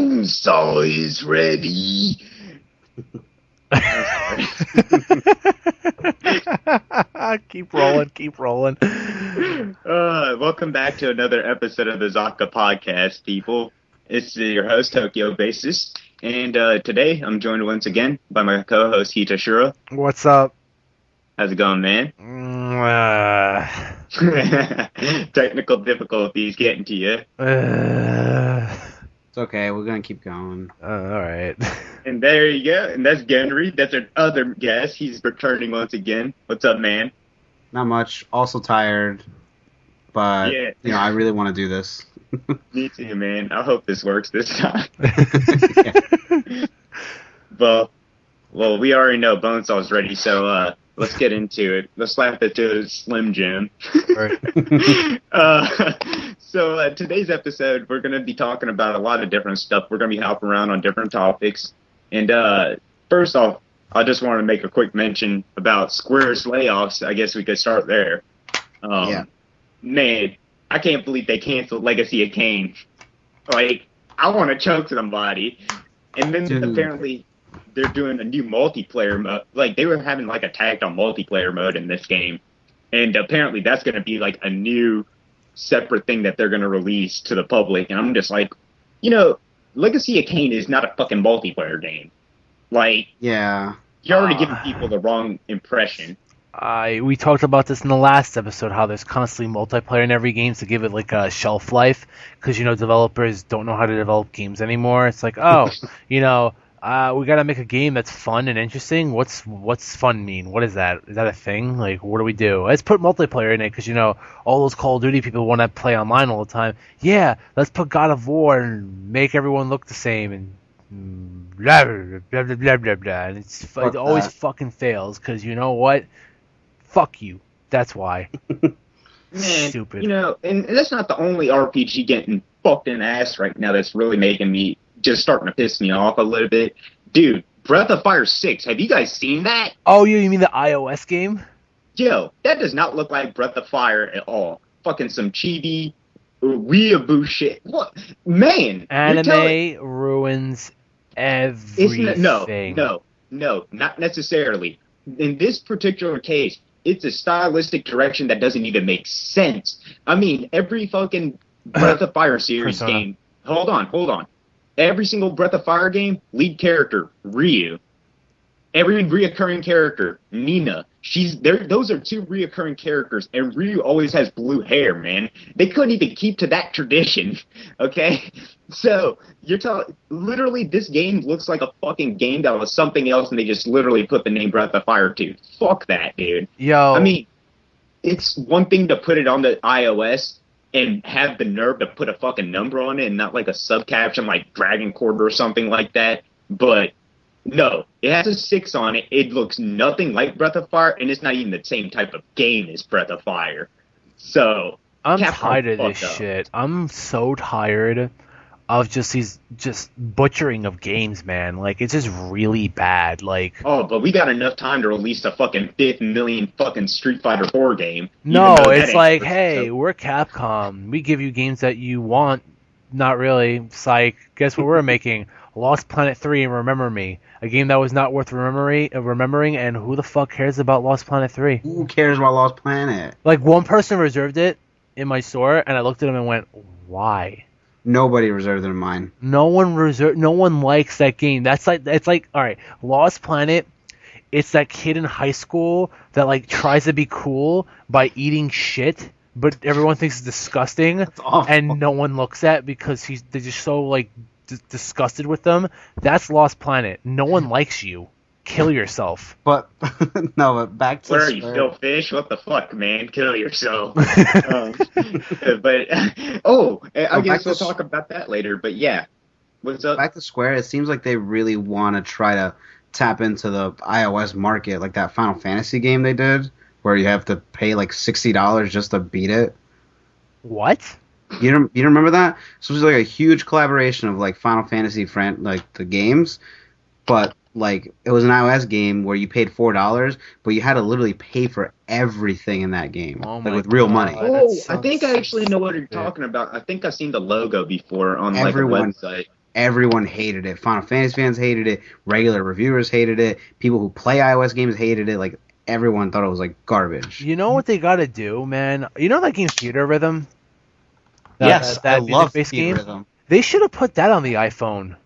Bonesaw is ready. Keep rolling. Welcome back to another episode of the ZaKa podcast, people. It's your host, Tokyo Basis, and today I'm joined once again by my co-host, Hitashura. What's up? How's it going, man? Technical difficulties getting to you. It's okay, we're gonna keep going. Alright. And there you go, and that's Ghenry. That's our other guest. He's returning once again. What's up, man? Not much. Also tired, but I really want to do this. Me too, man. I hope this works this time. Yeah. Well, we already know Bonesaw's ready, so let's get into it. Let's slap it to a Slim Jim. So today's episode, we're going to be talking about a lot of different stuff. We're going to be hopping around on different topics. And first off, I just want to make a quick mention about Square's layoffs. I guess we could start there. Man, I can't believe they canceled Legacy of Kain. Like, I want to choke somebody. And then apparently they're doing a new multiplayer mode. Like, they were having like a tagged on multiplayer mode in this game. And apparently that's going to be like a new separate thing that they're going to release to the public. And I'm just like, Legacy of Kain is not a fucking multiplayer game. Like, yeah, you're already giving people the wrong impression. We talked about this in the last episode, how there's constantly multiplayer in every game to give it like a shelf life, because developers don't know how to develop games anymore. It's like, we gotta make a game that's fun and interesting. What's fun mean? What is that? Is that a thing? Like, what do we do? Let's put multiplayer in it, because all those Call of Duty people want to play online all the time. Yeah, let's put God of War and make everyone look the same and blah blah blah blah blah blah. And it always fucking fails, because you know what? Fuck you. That's why. Man, stupid. And that's not the only RPG getting fucked in the ass right now that's really making me just starting to piss me off a little bit. Dude, Breath of Fire 6, have you guys seen that? Oh, you mean the iOS game? Yo, that does not look like Breath of Fire at all. Fucking some chibi, weeaboo shit. What? Man! Anime ruins everything. No, not necessarily. In this particular case, it's a stylistic direction that doesn't even make sense. I mean, every fucking Breath of Fire series game... Hold on. Every single Breath of Fire game, lead character, Ryu. Every reoccurring character, Nina. Those are two reoccurring characters, and Ryu always has blue hair, man. They couldn't even keep to that tradition, okay? So, literally, this game looks like a fucking game that was something else, and they just literally put the name Breath of Fire 2. Fuck that, dude. Yo. I mean, it's one thing to put it on the iOS and have the nerve to put a fucking number on it and not like a subcaption like Dragon Quarter or something like that. But no, it has a 6 on it. It looks nothing like Breath of Fire, and it's not even the same type of game as Breath of Fire. So I'm tired of this shit. I'm so tired of just butchering of games, man. Like, it's just really bad. Like, but we got enough time to release a fucking 5 million fucking Street Fighter 4 game. No, it's like, hey, we're Capcom. We give you games that you want. Not really. Psych. Guess what we're making? Lost Planet 3 and Remember Me. A game that was not worth remembering, and who the fuck cares about Lost Planet 3? Who cares about Lost Planet? Like, one person reserved it in my store, and I looked at him and went, why? Nobody reserved it in mine. No one likes that game. It's like, all right, Lost Planet, it's that kid in high school that like tries to be cool by eating shit, but everyone thinks it's disgusting. That's awful. And no one looks at because they're just so like disgusted with them. That's Lost Planet. No one likes you. Kill yourself. But back to where are you, still fish? What the fuck, man? Kill yourself. I guess we'll talk about that later. But yeah, what's up? Back to Square. It seems like they really want to try to tap into the iOS market, like that Final Fantasy game they did, where you have to pay like $60 just to beat it. What? You don't remember that? So it was like a huge collaboration of like Final Fantasy like the games, but like it was an iOS game where you paid $4, but you had to literally pay for everything in that game, with real money. Oh, I think I actually know what you're talking about. I think I've seen the logo before on like a website. everyone hated it. Final Fantasy fans hated it. Regular reviewers hated it. People who play iOS games hated it. Like, everyone thought it was like garbage. You know what they gotta do, man? You know that game Theater Rhythm? Yes, I love music-based Theater game? Rhythm. They should have put that on the iPhone.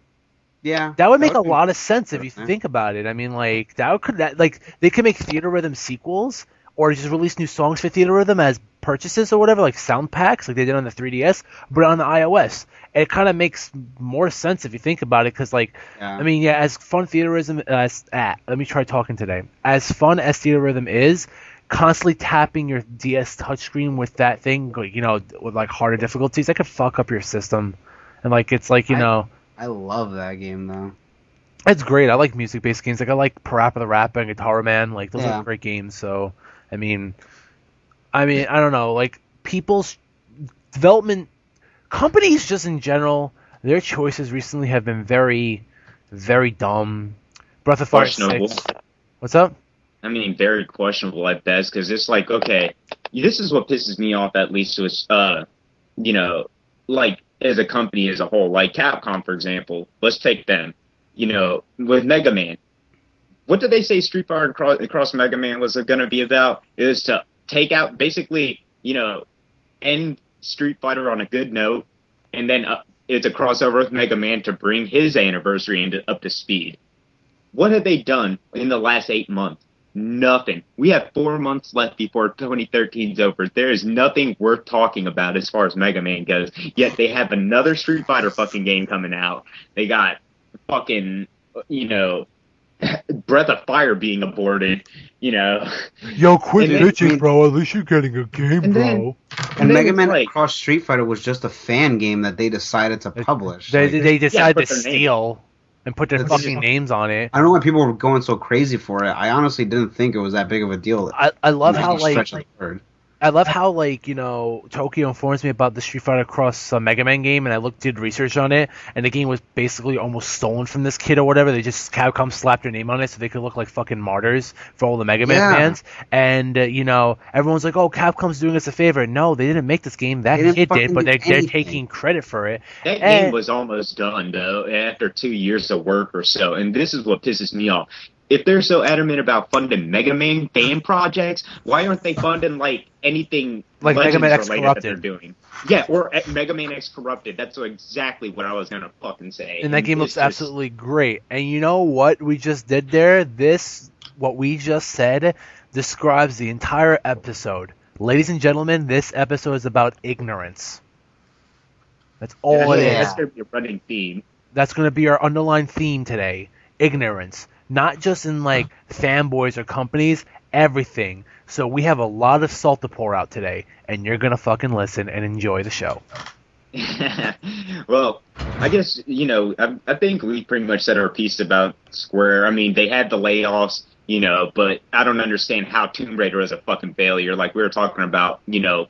Yeah, That would make a be lot of sense if you interesting. think about it. I mean, like they could make Theater Rhythm sequels or just release new songs for Theater Rhythm as purchases or whatever, like sound packs, like they did on the 3DS, but on the iOS. It kind of makes more sense if you think about it, because I mean, yeah, as fun Theater Rhythm let me try talking today. As fun as Theater Rhythm is, constantly tapping your DS touchscreen with that thing, you know, with like harder difficulties, that could fuck up your system. And like it's like, you know. I love that game though. It's great. I like music-based games. Like I like Parappa the Rapper and Guitar Man. Like those Yeah. are great games. So, I mean, I don't know. Like people's development companies, just in general, their choices recently have been very, very dumb. Breath of Fire 6. What's up? I mean, very questionable at best, because it's like, okay, this is what pisses me off, at least, was, you know, like, as a company as a whole, like Capcom, for example. Let's take them. You know, with Mega Man. What did they say Street Fighter Cross Mega Man was going to be about? It was to take out, basically, you know, end Street Fighter on a good note, and then it's a crossover with Mega Man to bring his anniversary up to speed. What have they done in the last 8 months? Nothing. We have 4 months left before 2013's over. There is nothing worth talking about as far as Mega Man goes. Yet they have another Street Fighter fucking game coming out. They got fucking, you know, Breath of Fire being aborted, you know. Yo, quit bitching, bro. At least you're getting a game, bro. And Mega Man Cross Street Fighter was just a fan game that they decided to publish. They decided to steal and put their fucking names on it. I don't know why people were going so crazy for it. I honestly didn't think it was that big of a deal. I love how you know, Tokyo informs me about the Street Fighter Cross Mega Man game, and I did research on it, and the game was basically almost stolen from this kid or whatever. They just Capcom slapped their name on it so they could look like fucking martyrs for all the Mega Man fans. And you know, everyone's like, "Oh, Capcom's doing us a favor." No, they didn't make this game. That kid did, but they're taking credit for it. That game was almost done though after 2 years of work or so, and this is what pisses me off. If they're so adamant about funding Mega Man fan projects, why aren't they funding like anything like Mega Man X Corrupted that they're doing? Yeah, or Mega Man X Corrupted. That's exactly what I was gonna fucking say. And that game looks absolutely great. And you know what we just did there? What we just said describes the entire episode. Ladies and gentlemen, this episode is about ignorance. That's all it is. That's gonna be a running theme. That's gonna be our underlying theme today. Ignorance. Not just in like fanboys or companies, everything. So we have a lot of salt to pour out today, and you're gonna fucking listen and enjoy the show. Well, I guess, you know, I think we pretty much said our piece about Square. I mean, they had the layoffs, you know, but I don't understand how Tomb Raider is a fucking failure. Like we were talking about, you know,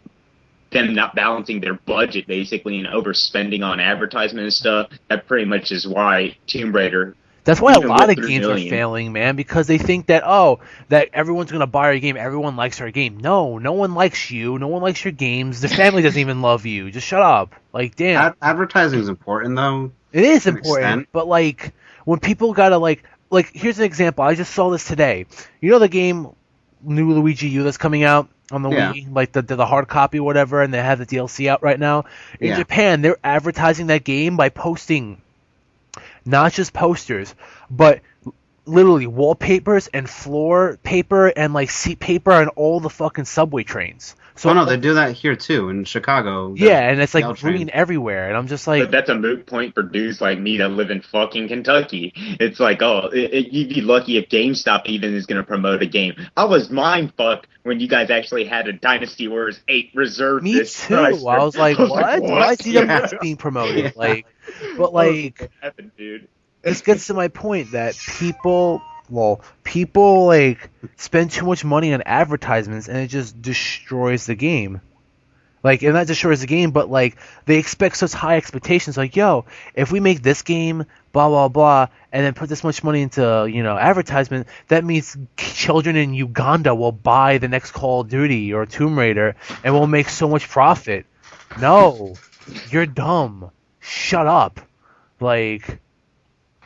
them not balancing their budget basically and overspending on advertisement and stuff. That pretty much is why Tomb Raider. That's why a lot of games are failing, man, because they think that, that everyone's going to buy our game, everyone likes our game. No one likes you, no one likes your games, the family doesn't even love you. Just shut up. Like, damn. Advertising is important, though. It is important, but, like, when people got to, like, here's an example. I just saw this today. You know the game New Luigi U that's coming out on the Wii? Like, the hard copy or whatever, and they have the DLC out right now? In Japan, they're advertising that game by posting not just posters, but literally wallpapers and floor paper and like seat paper on all the fucking subway trains. So they do that here too in Chicago. Yeah, and it's like green everywhere, and I'm just like, but that's a moot point for dudes like me that live in fucking Kentucky. It's like, you'd be lucky if GameStop even is going to promote a game. I was mind fucked when you guys actually had a Dynasty Warriors 8 reserved. Me too. I was like, what? Why is DWS being promoted? Yeah. Like, but like, what happened, dude? This gets to my point that people like spend too much money on advertisements, and it just destroys the game. Like, and not destroys the game, but like they expect such high expectations. Like, yo, if we make this game, blah blah blah, and then put this much money into, you know, advertisement, that means children in Uganda will buy the next Call of Duty or Tomb Raider, and we'll make so much profit. No, you're dumb. Shut up. Like,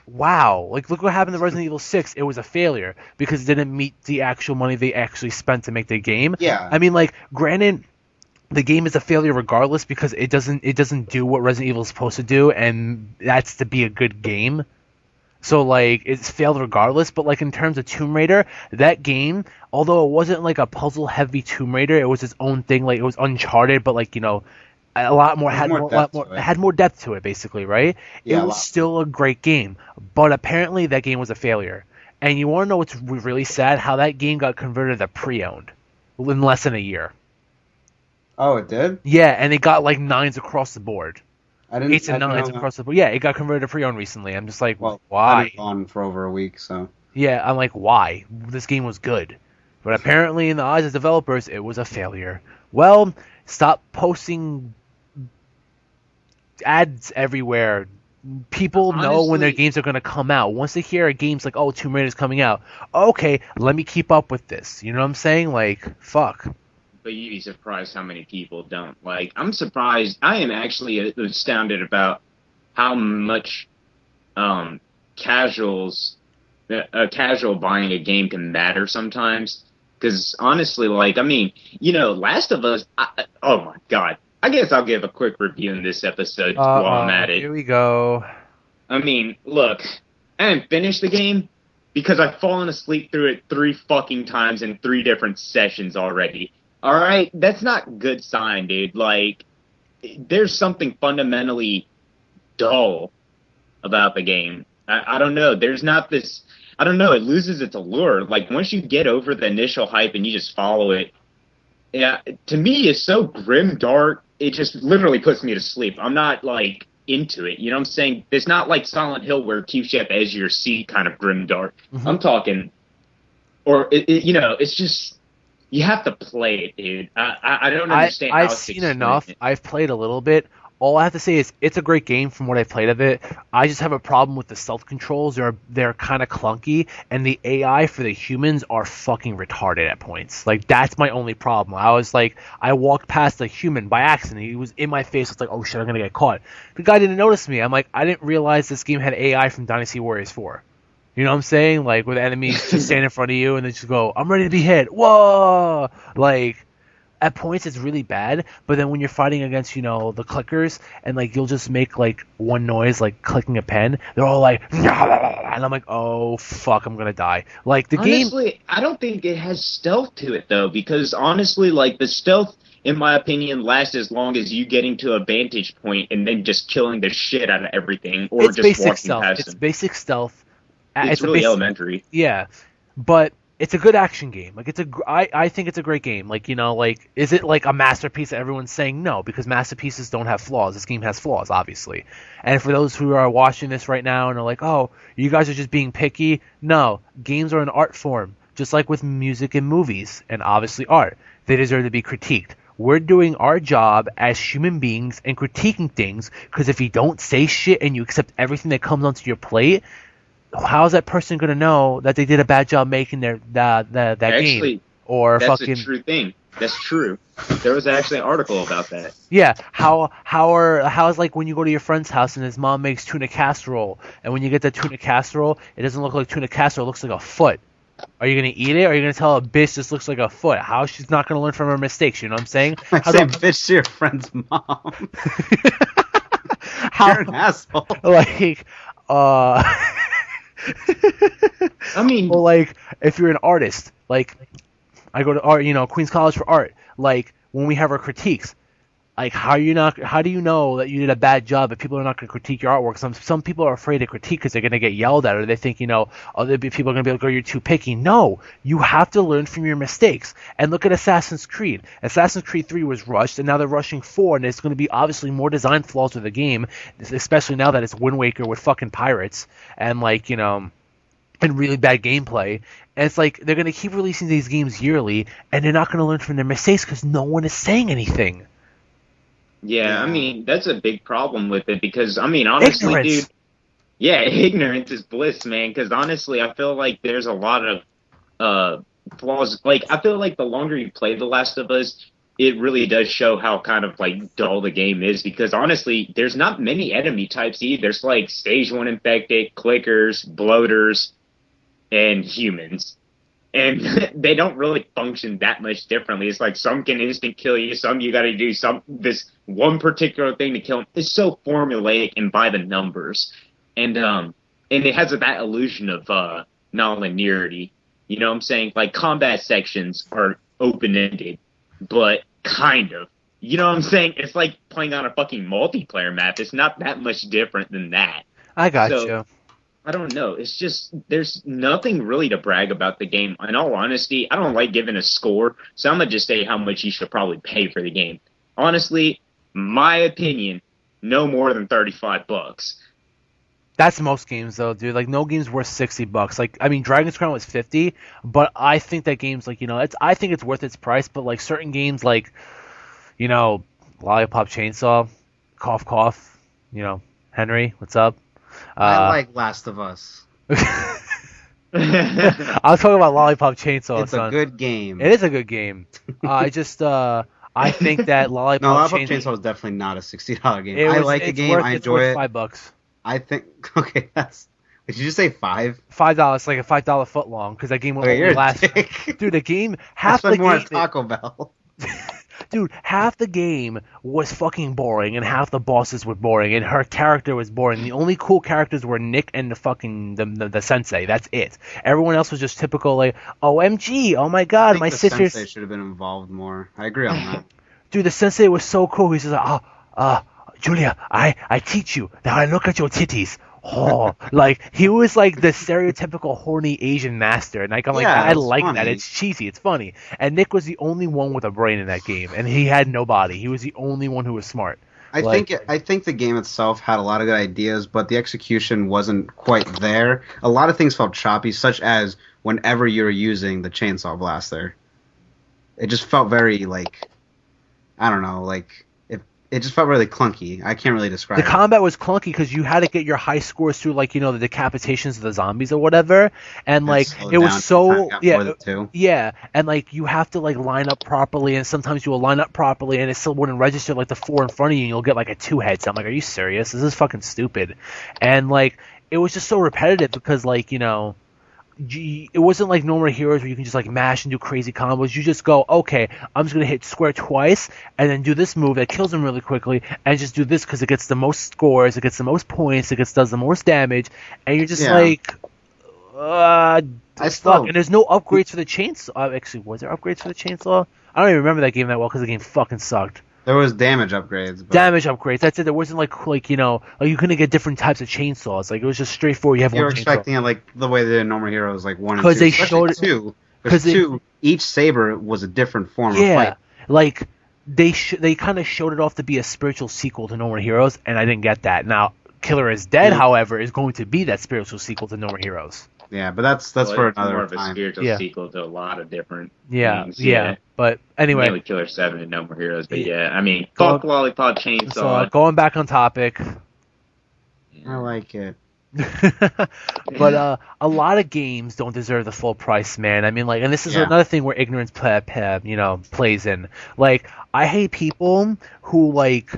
wow. Like, look what happened to Resident Evil 6. It was a failure because it didn't meet the actual money they actually spent to make the game. Yeah. I mean, like, granted, the game is a failure regardless because it doesn't do what Resident Evil is supposed to do, and that's to be a good game. So, like, it's failed regardless, but, like, in terms of Tomb Raider, that game, although it wasn't, like, a puzzle-heavy Tomb Raider, it was its own thing, like, it was Uncharted, but, like, you know, a lot more, it had more depth to it, basically, right? Yeah, it was still a great game, but apparently that game was a failure. And you want to know what's really sad? How that game got converted to pre-owned in less than a year. Oh, it did? Yeah, and it got, like, 9s across the board. I didn't. 8s and 9s across the board. Yeah, it got converted to pre-owned recently. I'm just like, Well, why? I've been gone for over a week, so. Yeah, I'm like, why? This game was good. But apparently, in the eyes of developers, it was a failure. Well, stop posting ads everywhere. People know when their games are going to come out. Once they hear a game's like, oh, Tomb Raider's coming out. Okay, let me keep up with this. You know what I'm saying? Like, fuck. But you'd be surprised how many people don't. Like, I'm surprised. I am actually astounded about how much casual buying a game can matter sometimes. Because honestly, like, I mean, you know, Last of Us. Oh my God. I guess I'll give a quick review in this episode while I'm at it. Here we go. I mean, look, I haven't finished the game because I've fallen asleep through it 3 fucking times in 3 different sessions already. All right, that's not good sign, dude. Like, there's something fundamentally dull about the game. I don't know. There's not this. I don't know. It loses its allure. Like, once you get over the initial hype and you just follow it, yeah, to me, it's so grim dark. It just literally puts me to sleep. I'm not like into it. You know what I'm saying? It's not like Silent Hill where it keeps you at the edge of your seat, kind of grim dark. Mm-hmm. I'm talking, or you know, it's just. You have to play it, dude. I don't understand. I've seen enough. I've played a little bit. All I have to say is it's a great game from what I've played of it. I just have a problem with the stealth controls. They're kind of clunky, and the AI for the humans are fucking retarded at points. Like, that's my only problem. I walked past a human by accident. He was in my face. It's like, oh shit, I'm gonna get caught. The guy didn't notice me. I'm like, I didn't realize this game had AI from Dynasty Warriors 4. You know what I'm saying? Like, where the enemies just stand in front of you and they just go, I'm ready to be hit. Whoa! Like, at points it's really bad, but then when you're fighting against, you know, the clickers, and, like, you'll just make, like, one noise, like, clicking a pen, they're all like, and I'm like, oh, fuck, I'm gonna die. Like, the game... Honestly, I don't think it has stealth to it, though, because, honestly, like, the stealth, in my opinion, lasts as long as you getting to a vantage point and then just killing the shit out of everything, or it's just walking stealth. past It's them. basic stealth. It's really elementary. Yeah, but it's a good action game. Like, I think it's a great game. Like, you know, like, is it like a masterpiece that everyone's saying? No, because masterpieces don't have flaws. This game has flaws, obviously. And for those who are watching this right now and are like, oh, you guys are just being picky, no, games are an art form, just like with music and movies, and obviously art. They deserve to be critiqued. We're doing our job as human beings and critiquing things, because if you don't say shit and you accept everything that comes onto your plate, how is that person going to know that they did a bad job making that game? Or that's fucking... a true thing. That's true. There was actually an article about that. Yeah, how is, like, when you go to your friend's house and his mom makes tuna casserole, and when you get the tuna casserole, it doesn't look like tuna casserole, it looks like a foot. Are you going to eat it, or are you going to tell a bitch this looks like a foot? How she's not going to learn from her mistakes, you know what I'm saying? I say bitch to your friend's mom. You're an asshole. Like, I mean, well, like, if you're an artist, like, I go to art, you know, Queens College for art. Like, when we have our critiques, like, how do you know that you did a bad job if people are not going to critique your artwork? Some people are afraid to critique because they're going to get yelled at, or they think, you know, other people are going to be like, oh, you're too picky. No, you have to learn from your mistakes. And look at Assassin's Creed. Assassin's Creed 3 was rushed, and now they're rushing 4, and there's going to be obviously more design flaws with the game, especially now that it's Wind Waker with fucking pirates, and, like, you know, and really bad gameplay. And it's like, they're going to keep releasing these games yearly, and they're not going to learn from their mistakes because no one is saying anything. Yeah, I mean, that's a big problem with it because, I mean, honestly, ignorance. Dude, yeah, ignorance is bliss, man, because honestly, I feel like there's a lot of flaws. Like, I feel like the longer you play The Last of Us, it really does show how kind of like dull the game is, because honestly, there's not many enemy types either. There's like stage 1 infected, clickers, bloaters, and humans. And they don't really function that much differently. It's like some can instant kill you, some you got to do this one particular thing to kill them. It's so formulaic and by the numbers, and it has that illusion of non-linearity. You know what I'm saying? Like combat sections are open-ended, but kind of. You know what I'm saying? It's like playing on a fucking multiplayer map. It's not that much different than that. I got you. I don't know. It's just, there's nothing really to brag about the game. In all honesty, I don't like giving a score, so I'm going to just say how much you should probably pay for the game. Honestly, my opinion, no more than $35. That's most games, though, dude. Like, no game's worth $60. Like, I mean, Dragon's Crown was $50, but I think that game's, like, you know, I think it's worth its price, but, like, certain games, like, you know, Lollipop Chainsaw, cough, cough, you know, Henry, what's up? I like Last of Us. I was talking about Lollipop Chainsaw. It's a good game. It is a good game. I think that Lollipop Chainsaw is definitely not a $60 game. I like the game. I enjoy it. $5. I think. Okay, did you just say $5? $5, like a $5 foot long, because that game will only last. Dude, the game I spend more on Taco Bell. Dude, half the game was fucking boring, and half the bosses were boring, and her character was boring. The only cool characters were Nick and the fucking the sensei. That's it. Everyone else was just typical, like, OMG, oh my god, my sister's... the sensei should have been involved more. I agree on that. Dude, the sensei was so cool. He's just like, Julia, I teach you. Now I look at your titties. Oh, like, he was like the stereotypical horny Asian master, and like, I'm like, I like that. It's cheesy, it's funny. And Nick was the only one with a brain in that game, and he had no body. He was the only one who was smart. I think the game itself had a lot of good ideas, but the execution wasn't quite there. A lot of things felt choppy, such as whenever you're using the chainsaw blaster, it just felt very like, I don't know, like. It just felt really clunky. I can't really describe it. The combat was clunky because you had to get your high scores through, like, you know, the decapitations of the zombies or whatever, and like it was so and like you have to like line up properly, and sometimes you will line up properly and it still wouldn't register like the 4 in front of you, and you'll get like a 2 head. So I'm like, are you serious? This is fucking stupid. And like it was just so repetitive because, like, you know, it wasn't like No More Heroes where you can just like mash and do crazy combos. You just go, okay, I'm just gonna hit square twice and then do this move that kills him really quickly, and just do this because it gets the most scores, it gets the most points, it does the most damage, and you're just like, and there's no upgrades for the chainsaw. Actually, was there upgrades for the chainsaw? I don't even remember that game that well because the game fucking sucked. There was damage upgrades. But... Damage upgrades. That's it. There wasn't like you know, like you couldn't get different types of chainsaws. Like it was just straightforward. You were expecting it like the way they did No More Heroes, like 1 and 2. Because they showed it 2. Because 2, each saber was a different form of fight. Yeah, like they kind of showed it off to be a spiritual sequel to No More Heroes, and I didn't get that. Now, Killer is Dead, however, is going to be that spiritual sequel to No More Heroes. Yeah, but that's for another more of a time. spiritual sequel to a lot of different things. Yeah. But anyway, mainly Killer 7 and No More Heroes. But I mean, fuck Lollipop Chainsaw. So, going back on topic. I like it. But a lot of games don't deserve the full price, man. I mean, like, and this is another thing where ignorance, plays in. Like, I hate people who like.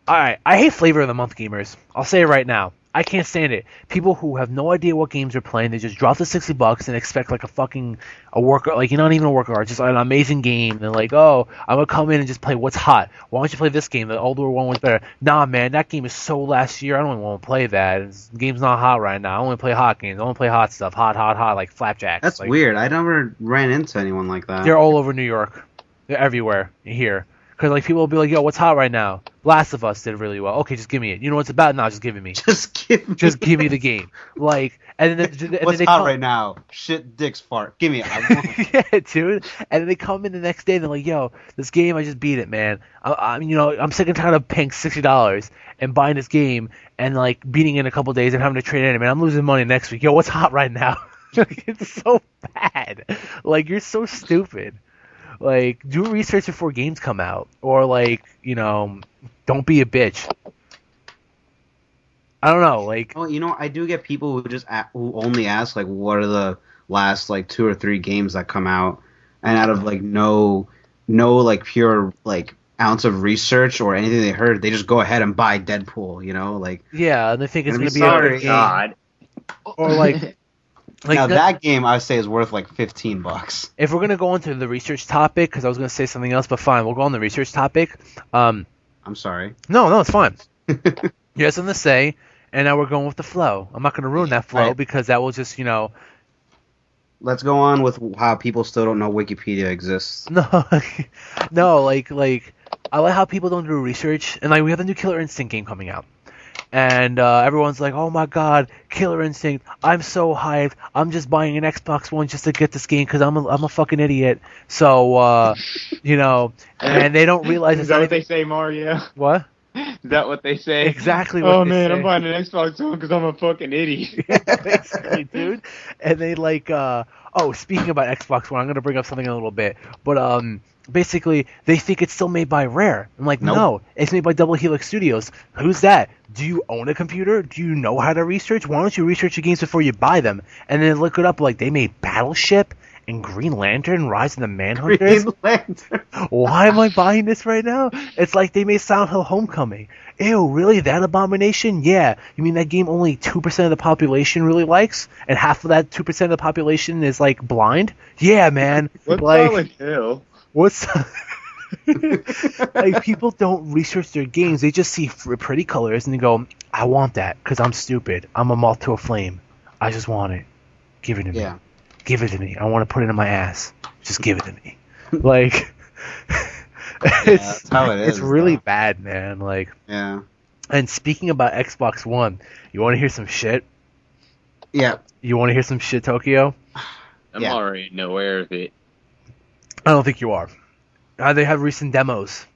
All right, I hate flavor of the month gamers. I'll say it right now. I can't stand it. People who have no idea what games they're playing, they just drop the $60 and expect like a worker, like, you're not even a worker, just an amazing game. They're like, oh, I'm gonna come in and just play what's hot. Why don't you play this game? The older one was better. Nah, man, that game is so last year. I don't even want to play that. The game's not hot right now. I only play hot games. I want to play hot stuff. Hot, like Flapjacks. That's like, weird. I never ran into anyone like that. They're all over New York. They're everywhere here. Because like people will be like, yo, what's hot right now? Last of Us did really well. Okay, just give me it. You know what it's about? No, just give it me. Just give me the game. Like, and then what's hot right now? Shit, dicks, fart. Give me it. Yeah, dude. And then they come in the next day and they're like, yo, this game, I just beat it, man. I'm sick and tired of paying $60 and buying this game and like beating it in a couple days and having to trade it in. Man, I'm losing money next week. Yo, what's hot right now? It's so bad. Like, you're so stupid. Like, do research before games come out, or like, you know, don't be a bitch. I don't know, like. Oh, you know, I do get people who only ask like, what are the last like 2 or 3 games that come out, and out of like no no like pure like ounce of research or anything they heard. They just go ahead and buy Deadpool, you know, like Yeah, and they think it's gonna going to be be a sorry. good game. God. Or like now that game I would say is worth like $15. If we're going to go into the research topic, because I was going to say something else, but fine, we'll go on the research topic. I'm sorry. No, it's fine. You have something to say, and now we're going with the flow. I'm not going to ruin that flow Right. because that will just, Let's go on with how people still don't know Wikipedia exists. no, like I like how people don't do research, and like we have the new Killer Instinct game coming out, and everyone's like, oh my god, Killer Instinct! I'm so hyped. I'm just buying an Xbox One just to get this game because I'm a fucking idiot. So and they don't realize Is it's that not what even... they say, Mario? What? Is that what they say? Exactly what oh they man, say. I'm buying an Xbox One because I'm a fucking idiot. Yeah, basically, dude. And they speaking about Xbox One, I'm gonna bring up something in a little bit, but basically they think it's still made by Rare. I'm like, Nope. no, it's made by Double Helix Studios. Who's that? Do you own a computer? Do you know how to research? Why don't you research your games before you buy them? And then look it up, like they made Battleship and Green Lantern, Rise of the Manhunters. Green Lantern. Why am I buying this right now? It's like they made Silent Hill Homecoming. Ew, really? That abomination? Yeah. You mean that game only 2% of the population really likes? And half of that 2% of the population is, like, blind? Yeah, man. What's like, Silent Hill? What's... like, people don't research their games. They just see pretty colors and they go, I want that because I'm stupid. I'm a moth to a flame. I just want it. Give it to me. Yeah. Give it to me. I want to put it in my ass. Just give it to me. Like... That's how it is. It's really though. bad, man. Like, Yeah. and speaking about Xbox One, you want to hear some shit? Yeah. You want to hear some shit, Tokyo? I'm Yeah. already aware of it. I don't think you are. They have recent demos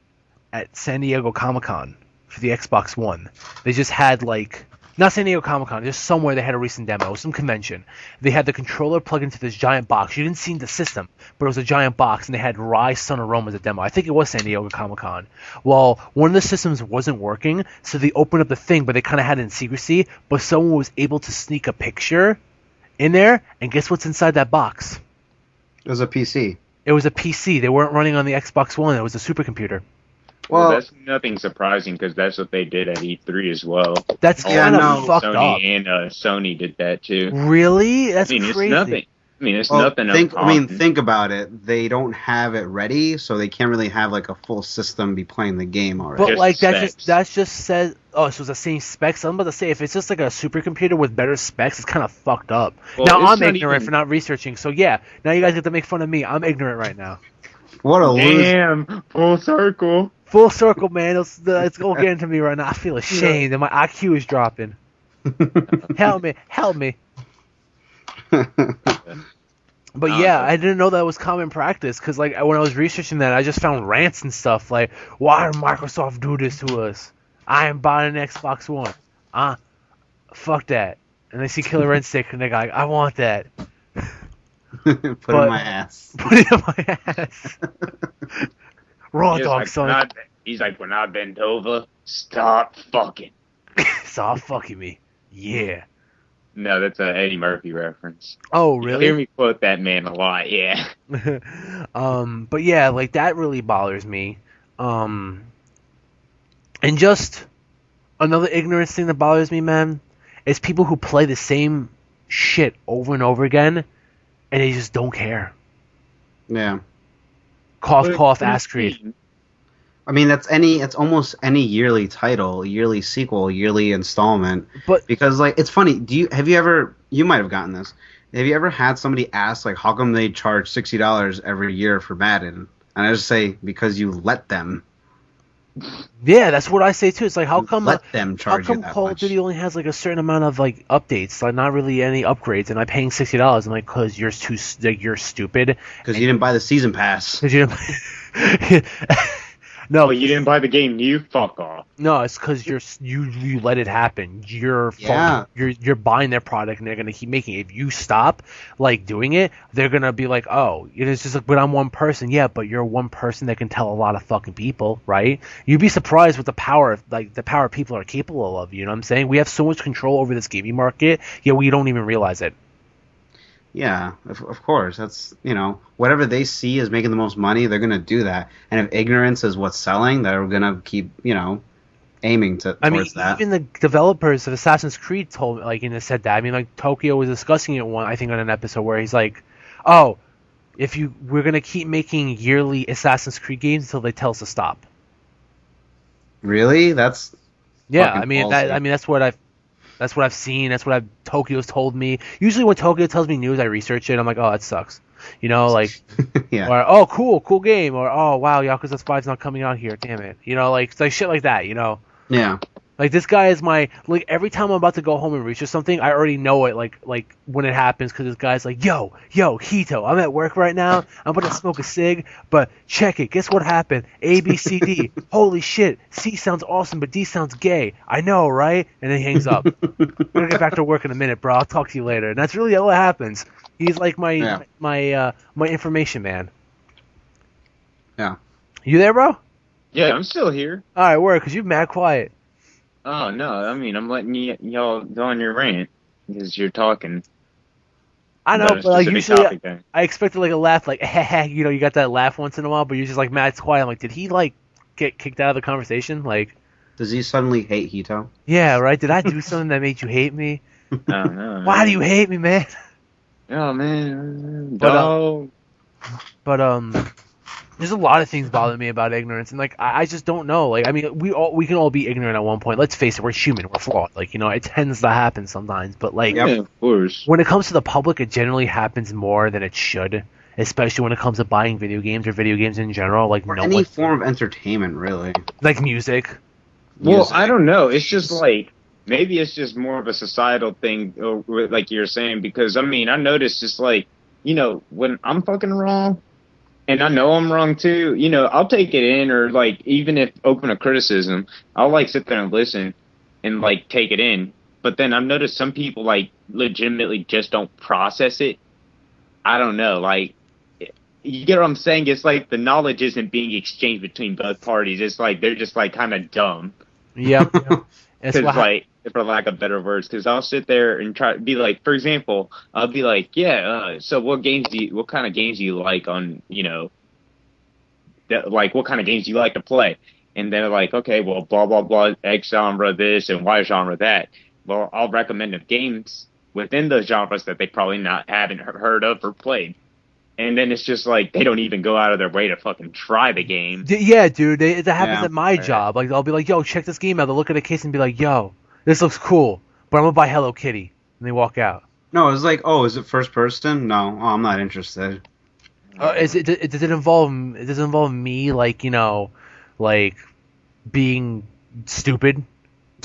at San Diego Comic-Con for the Xbox One. They just had, like, not San Diego Comic-Con, just somewhere they had a recent demo, some convention. They had the controller plugged into this giant box. You didn't see the system, but it was a giant box, and they had Rise Sun Aroma as a demo. I think it was San Diego Comic-Con. Well, one of the systems wasn't working, so they opened up the thing, but they kind of had it in secrecy, but someone was able to sneak a picture in there, and guess what's inside that box? It was a PC. It was a PC. They weren't running on the Xbox One. It was a supercomputer. Well, Well, that's nothing surprising because that's what they did at E3 as well. That's kind of fucked Sony up. and Sony did that too. Really? That's I mean, crazy. it's nothing. I mean, it's well, nothing. think about it. They don't have it ready, so they can't really have like a full system be playing the game already. But Just like specs. that just says, oh, so it's the same specs. I'm about to say, if it's just like a supercomputer with better specs, it's kind of fucked up. Well, now it's I'm not ignorant even- for not researching. So yeah, now you guys get to make fun of me. I'm ignorant right now. What a loser! Damn, full circle. Full circle, man. It's all getting to me right now. I feel ashamed, and my IQ is dropping. Help me. But yeah, I didn't know that was common practice because, like, when I was researching that, I just found rants and stuff like, "Why did Microsoft do this to us? I am buying an Xbox One. Fuck that." And they see Killer Instinct and they're like, "I want that. Put it in my ass. Put it in my ass." Raw He's dog, like, son. He's like, when I bend over, stop fucking. Stop fucking me. Yeah. No, that's a Eddie Murphy reference. Oh, You really? hear me quote that man a lot, yeah. But yeah, like that really bothers me. And just another ignorance thing that bothers me, man, is people who play the same shit over and over again, and they just don't care. Yeah. Cough, ass creed. I mean, it's almost any yearly title, yearly sequel, yearly installment. But Because like it's funny, you might have gotten this. Have you ever had somebody ask like how come they charge $60 every year for Madden? And I just say because you let them. yeah, that's what I say too. It's like how come Let them charge you that Call of much. Duty only has like a certain amount of like updates, like not really any upgrades, and I'm paying $60? I'm like, cause you're you're stupid. Because you didn't buy the season pass. 'Cause you didn't- No, Oh, you didn't buy the game, you fuck off. no, it's because you let it happen. Yeah. You're buying their product and they're gonna keep making it. If you stop like doing it, they're gonna be like, oh, it's just like, but I'm one person. Yeah, but you're one person that can tell a lot of fucking people, right? You'd be surprised with the power people are capable of. You know what I'm saying? We have so much control over this gaming market, yet we don't even realize it. Yeah, of course. That's, whatever they see as making the most money, they're going to do that. And if ignorance is what's selling, they're going to keep, aiming towards that. Even the developers of Assassin's Creed told, said that. I mean, like, Tokyo was discussing it I think, on an episode where he's like, oh, we're going to keep making yearly Assassin's Creed games until they tell us to stop. Really? That's that's what I've seen. That's what Tokyo's told me. Usually when Tokyo tells me news, I research it. I'm like, oh, that sucks. yeah. Or, oh, cool game. Or, oh, wow, Yakuza 5's not coming out here. Damn it. It's like shit like that, Yeah. Like, this guy is every time I'm about to go home and research something, I already know it, like when it happens, because this guy's like, yo, Hito, I'm at work right now, I'm about to smoke a cig, but check it, guess what happened? A, B, C, D, holy shit, C sounds awesome, but D sounds gay, I know, right? And then he hangs up. I'm gonna get back to work in a minute, bro, I'll talk to you later. And that's really what happens. He's like my information man. Yeah. You there, bro? Yeah, I'm still here. Alright, word, because you're mad quiet. Oh, no, I mean, I'm letting y'all go on your rant, because you're talking. I know, but usually I expected a laugh, you got that laugh once in a while, but you're just mad quiet. I'm like, did he get kicked out of the conversation? Does he suddenly hate Hito? Yeah, right. Did I do something that made you hate me? I don't know. Why do you hate me, man? Oh man, dog. But there's a lot of things bother me about ignorance, and I just don't know. I mean, we can all be ignorant at one point. Let's face it, we're human, we're flawed. It tends to happen sometimes. But yeah, of course. When it comes to the public, it generally happens more than it should. Especially when it comes to buying video games or video games in general, or any form of entertainment, really. Like music. Well, I don't know. It's just maybe it's just more of a societal thing, like you're saying, because I mean, I noticed just when I'm fucking wrong. And I know I'm wrong too. I'll take it in, or even if open to criticism, I'll sit there and listen and take it in. But then I've noticed some people legitimately just don't process it. I don't know. You get what I'm saying? It's the knowledge isn't being exchanged between both parties. It's they're just kind of dumb. Yep. Because for lack of better words, because I'll sit there and try to be for example, I'll be so what kind of games do you like on, what kind of games do you like to play? And they're okay, well, blah, blah, blah, X genre this and Y genre that. Well, I'll recommend the games within those genres that they probably haven't heard of or played. And then it's just they don't even go out of their way to fucking try the game. Yeah, dude, that happens at my job. I'll be yo, check this game out. They'll look at the case and be yo, this looks cool, but I'm gonna buy Hello Kitty, and they walk out. No, it's is it first person? No, I'm not interested. Does it involve me being stupid?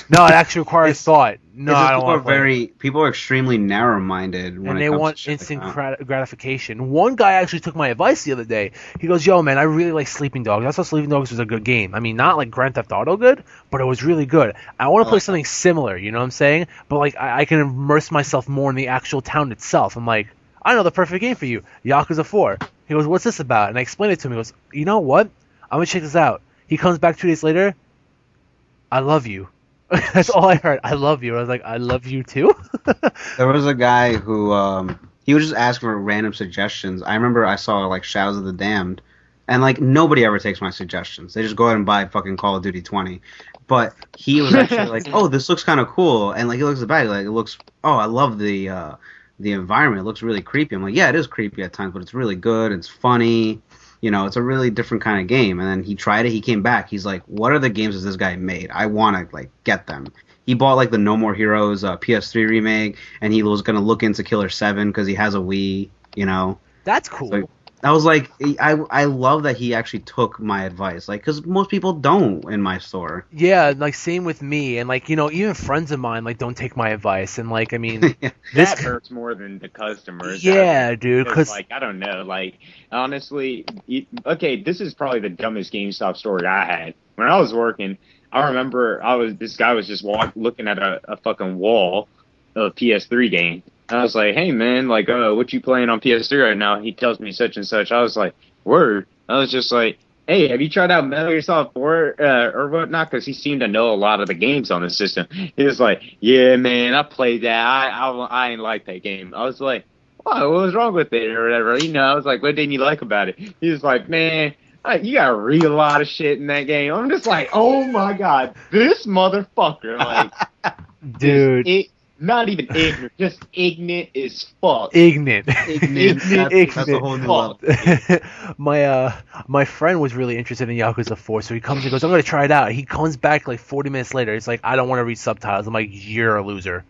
No, it actually requires thought. No, I don't want. People are extremely narrow-minded when and they want instant gratification. One guy actually took my advice the other day. He goes, "Yo, man, I really like Sleeping Dogs. I thought Sleeping Dogs was a good game. I mean, not like Grand Theft Auto good, but it was really good. I want to play something similar. You know what I'm saying? But I can immerse myself more in the actual town itself. I'm like, I know the perfect game for you, Yakuza 4. He goes, what's this about? And I explained it to him. He goes, you know what? I'm gonna check this out. He comes back 2 days later. I love you. That's all I heard. I love you. I was like, I love you too. There was a guy who he was just asking for random suggestions. I remember I saw Shadows of the Damned, and nobody ever takes my suggestions. They just go ahead and buy fucking Call of Duty 20. But he was actually oh, this looks kind of cool, and he looks at the bag it looks. Oh, I love the environment. It looks really creepy. I'm like, yeah, it is creepy at times, but it's really good. It's funny. It's a really different kind of game. And then he tried it. He came back. He's like, what are the games that this guy made? I want to, get them. He bought, the No More Heroes PS3 remake, and he was going to look into Killer 7 because he has a Wii, That's cool. So I was like, I love that he actually took my advice, because most people don't in my store. Yeah, same with me, and even friends of mine don't take my advice, and I mean, this hurts more than the customers. Yeah, dude, because I don't know, honestly, okay, this is probably the dumbest GameStop story I had when I was working. I remember this guy was just looking at a fucking wall of PS3 game. I was like, hey, man, what you playing on PS3 right now? He tells me such and such. I was like, word. I was just like, hey, have you tried out Metal Gear Solid 4 or whatnot? Because he seemed to know a lot of the games on the system. He was like, yeah, man, I played that. I ain't like that game. I was like, what was wrong with it or whatever. I was like, what didn't you like about it? He was like, man, you gotta read a lot of shit in that game. I'm just like, oh my god, this motherfucker, like, dude. Not even ignorant, just ignorant as fuck. Ignorant. That's a whole new level. My friend was really interested in Yakuza 4, so he comes and goes, I'm gonna try it out. He comes back like 40 minutes later. He's like, I don't want to read subtitles. I'm like, you're a loser.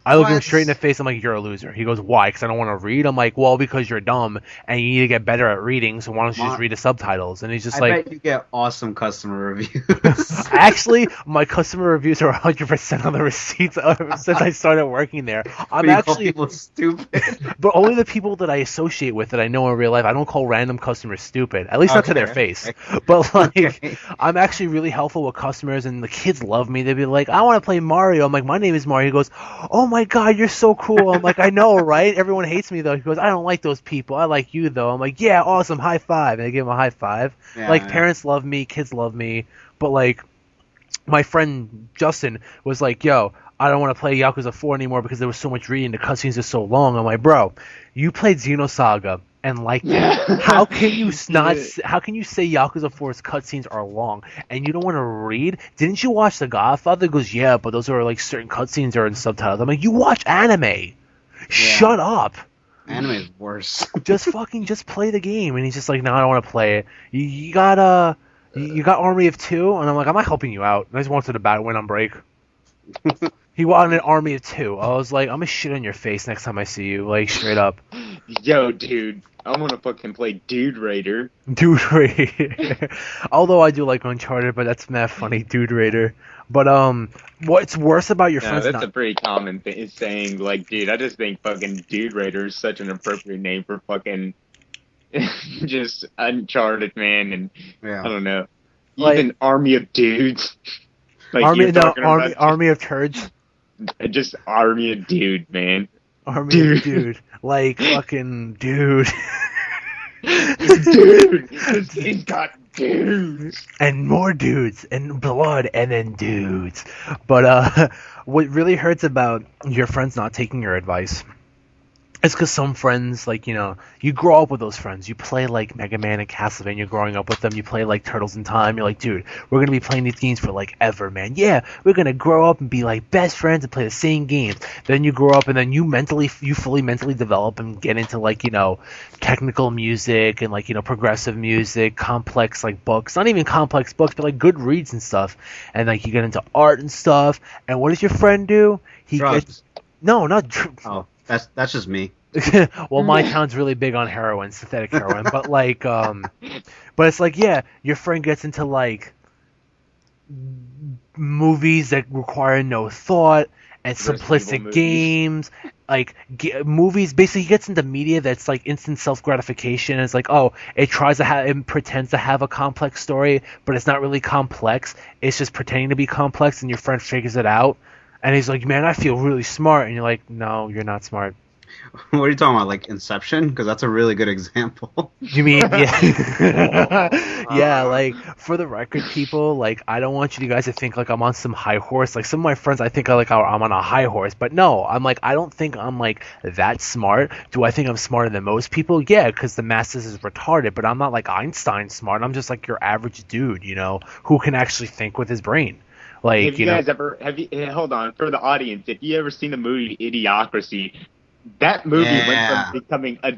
I look him straight in the face. I'm like, you're a loser. He goes, why? Because I don't want to read. I'm like, well, because you're dumb and you need to get better at reading. So why don't you just read the subtitles? And he's just I bet you get awesome customer reviews. Actually, my customer reviews are 100% on the receipts since I started working there. I'm actually people stupid, but only the people that I associate with that I know in real life. I don't call random customers stupid, at least not to their face. But like, I'm actually really helpful with customers, and the kids love me. They'd be like, I want to play Mario. I'm like, my name is Mario. He goes, oh my god, you're so cool. I'm like, I know, right? Everyone hates me though. He goes, I don't like those people. I like you though. I'm like, yeah, awesome, high five. And I give him a high five. Parents love me, kids love me, but like, my friend Justin was like, yo, I don't want to play Yakuza 4 anymore because there was so much reading. The cutscenes are so long. I'm like, bro, you played Xenosaga and liked it. How can you not? How can you say Yakuza 4's cutscenes are long and you don't want to read? Didn't you watch The Godfather? He goes, yeah, but those are like certain cutscenes are in subtitles. I'm like, you watch anime. Yeah. Shut up. Anime is worse. just play the game. And he's just like, no, I don't want to play it. You got Army of Two, and I'm like, I'm not helping you out. I just wanted to bat win on break. He wanted an Army of Two. I was like, I'm gonna shit on your face next time I see you, like straight up. Yo, dude, I want to fucking play Dude Raider. Dude Raider. Although I do like Uncharted, but that's mad funny, Dude Raider. But what's worse about your friends? That's a pretty common thing. Saying like, dude, I just think fucking Dude Raider is such an appropriate name for fucking just Uncharted, man, and I don't know, even Army of Dudes. Like Army of Turds. Just Army of Dude, man. Army of Dude, like fucking dude. Dude, he's got dudes and more dudes and blood and then dudes. But what really hurts about your friends not taking your advice, it's because some friends, like, you grow up with those friends. You play, like, Mega Man and Castlevania growing up with them. You play, like, Turtles in Time. You're like, dude, we're going to be playing these games for, like, ever, man. Yeah, we're going to grow up and be, like, best friends and play the same games. Then you grow up and then you fully mentally develop and get into, like, technical music and, like, progressive music, complex, like, books. Not even complex books, but, like, good reads and stuff. And, like, you get into art and stuff. And what does your friend do? No, not drugs. Oh. That's just me. Well, my town's really big on heroin, synthetic heroin, but like, but it's like, yeah, your friend gets into like movies that require no thought and simplistic games, like movies. Basically, he gets into media that's like instant self gratification. It's like, oh, it pretends to have a complex story, but it's not really complex. It's just pretending to be complex, and your friend figures it out. And he's like, man, I feel really smart. And you're like, no, you're not smart. What are you talking about, like Inception? Because that's a really good example. You mean, yeah. Yeah, like, for the record, people, like, I don't want you guys to think, like, I'm on some high horse. Like, some of my friends, I think, I'm on a high horse. But no, I'm like, I don't think I'm, like, that smart. Do I think I'm smarter than most people? Yeah, because the masses is retarded. But I'm not, like, Einstein smart. I'm just, like, your average dude, who can actually think with his brain. Like, have you guys ever hold on, for the audience, if you ever seen the movie Idiocracy, that movie went from becoming a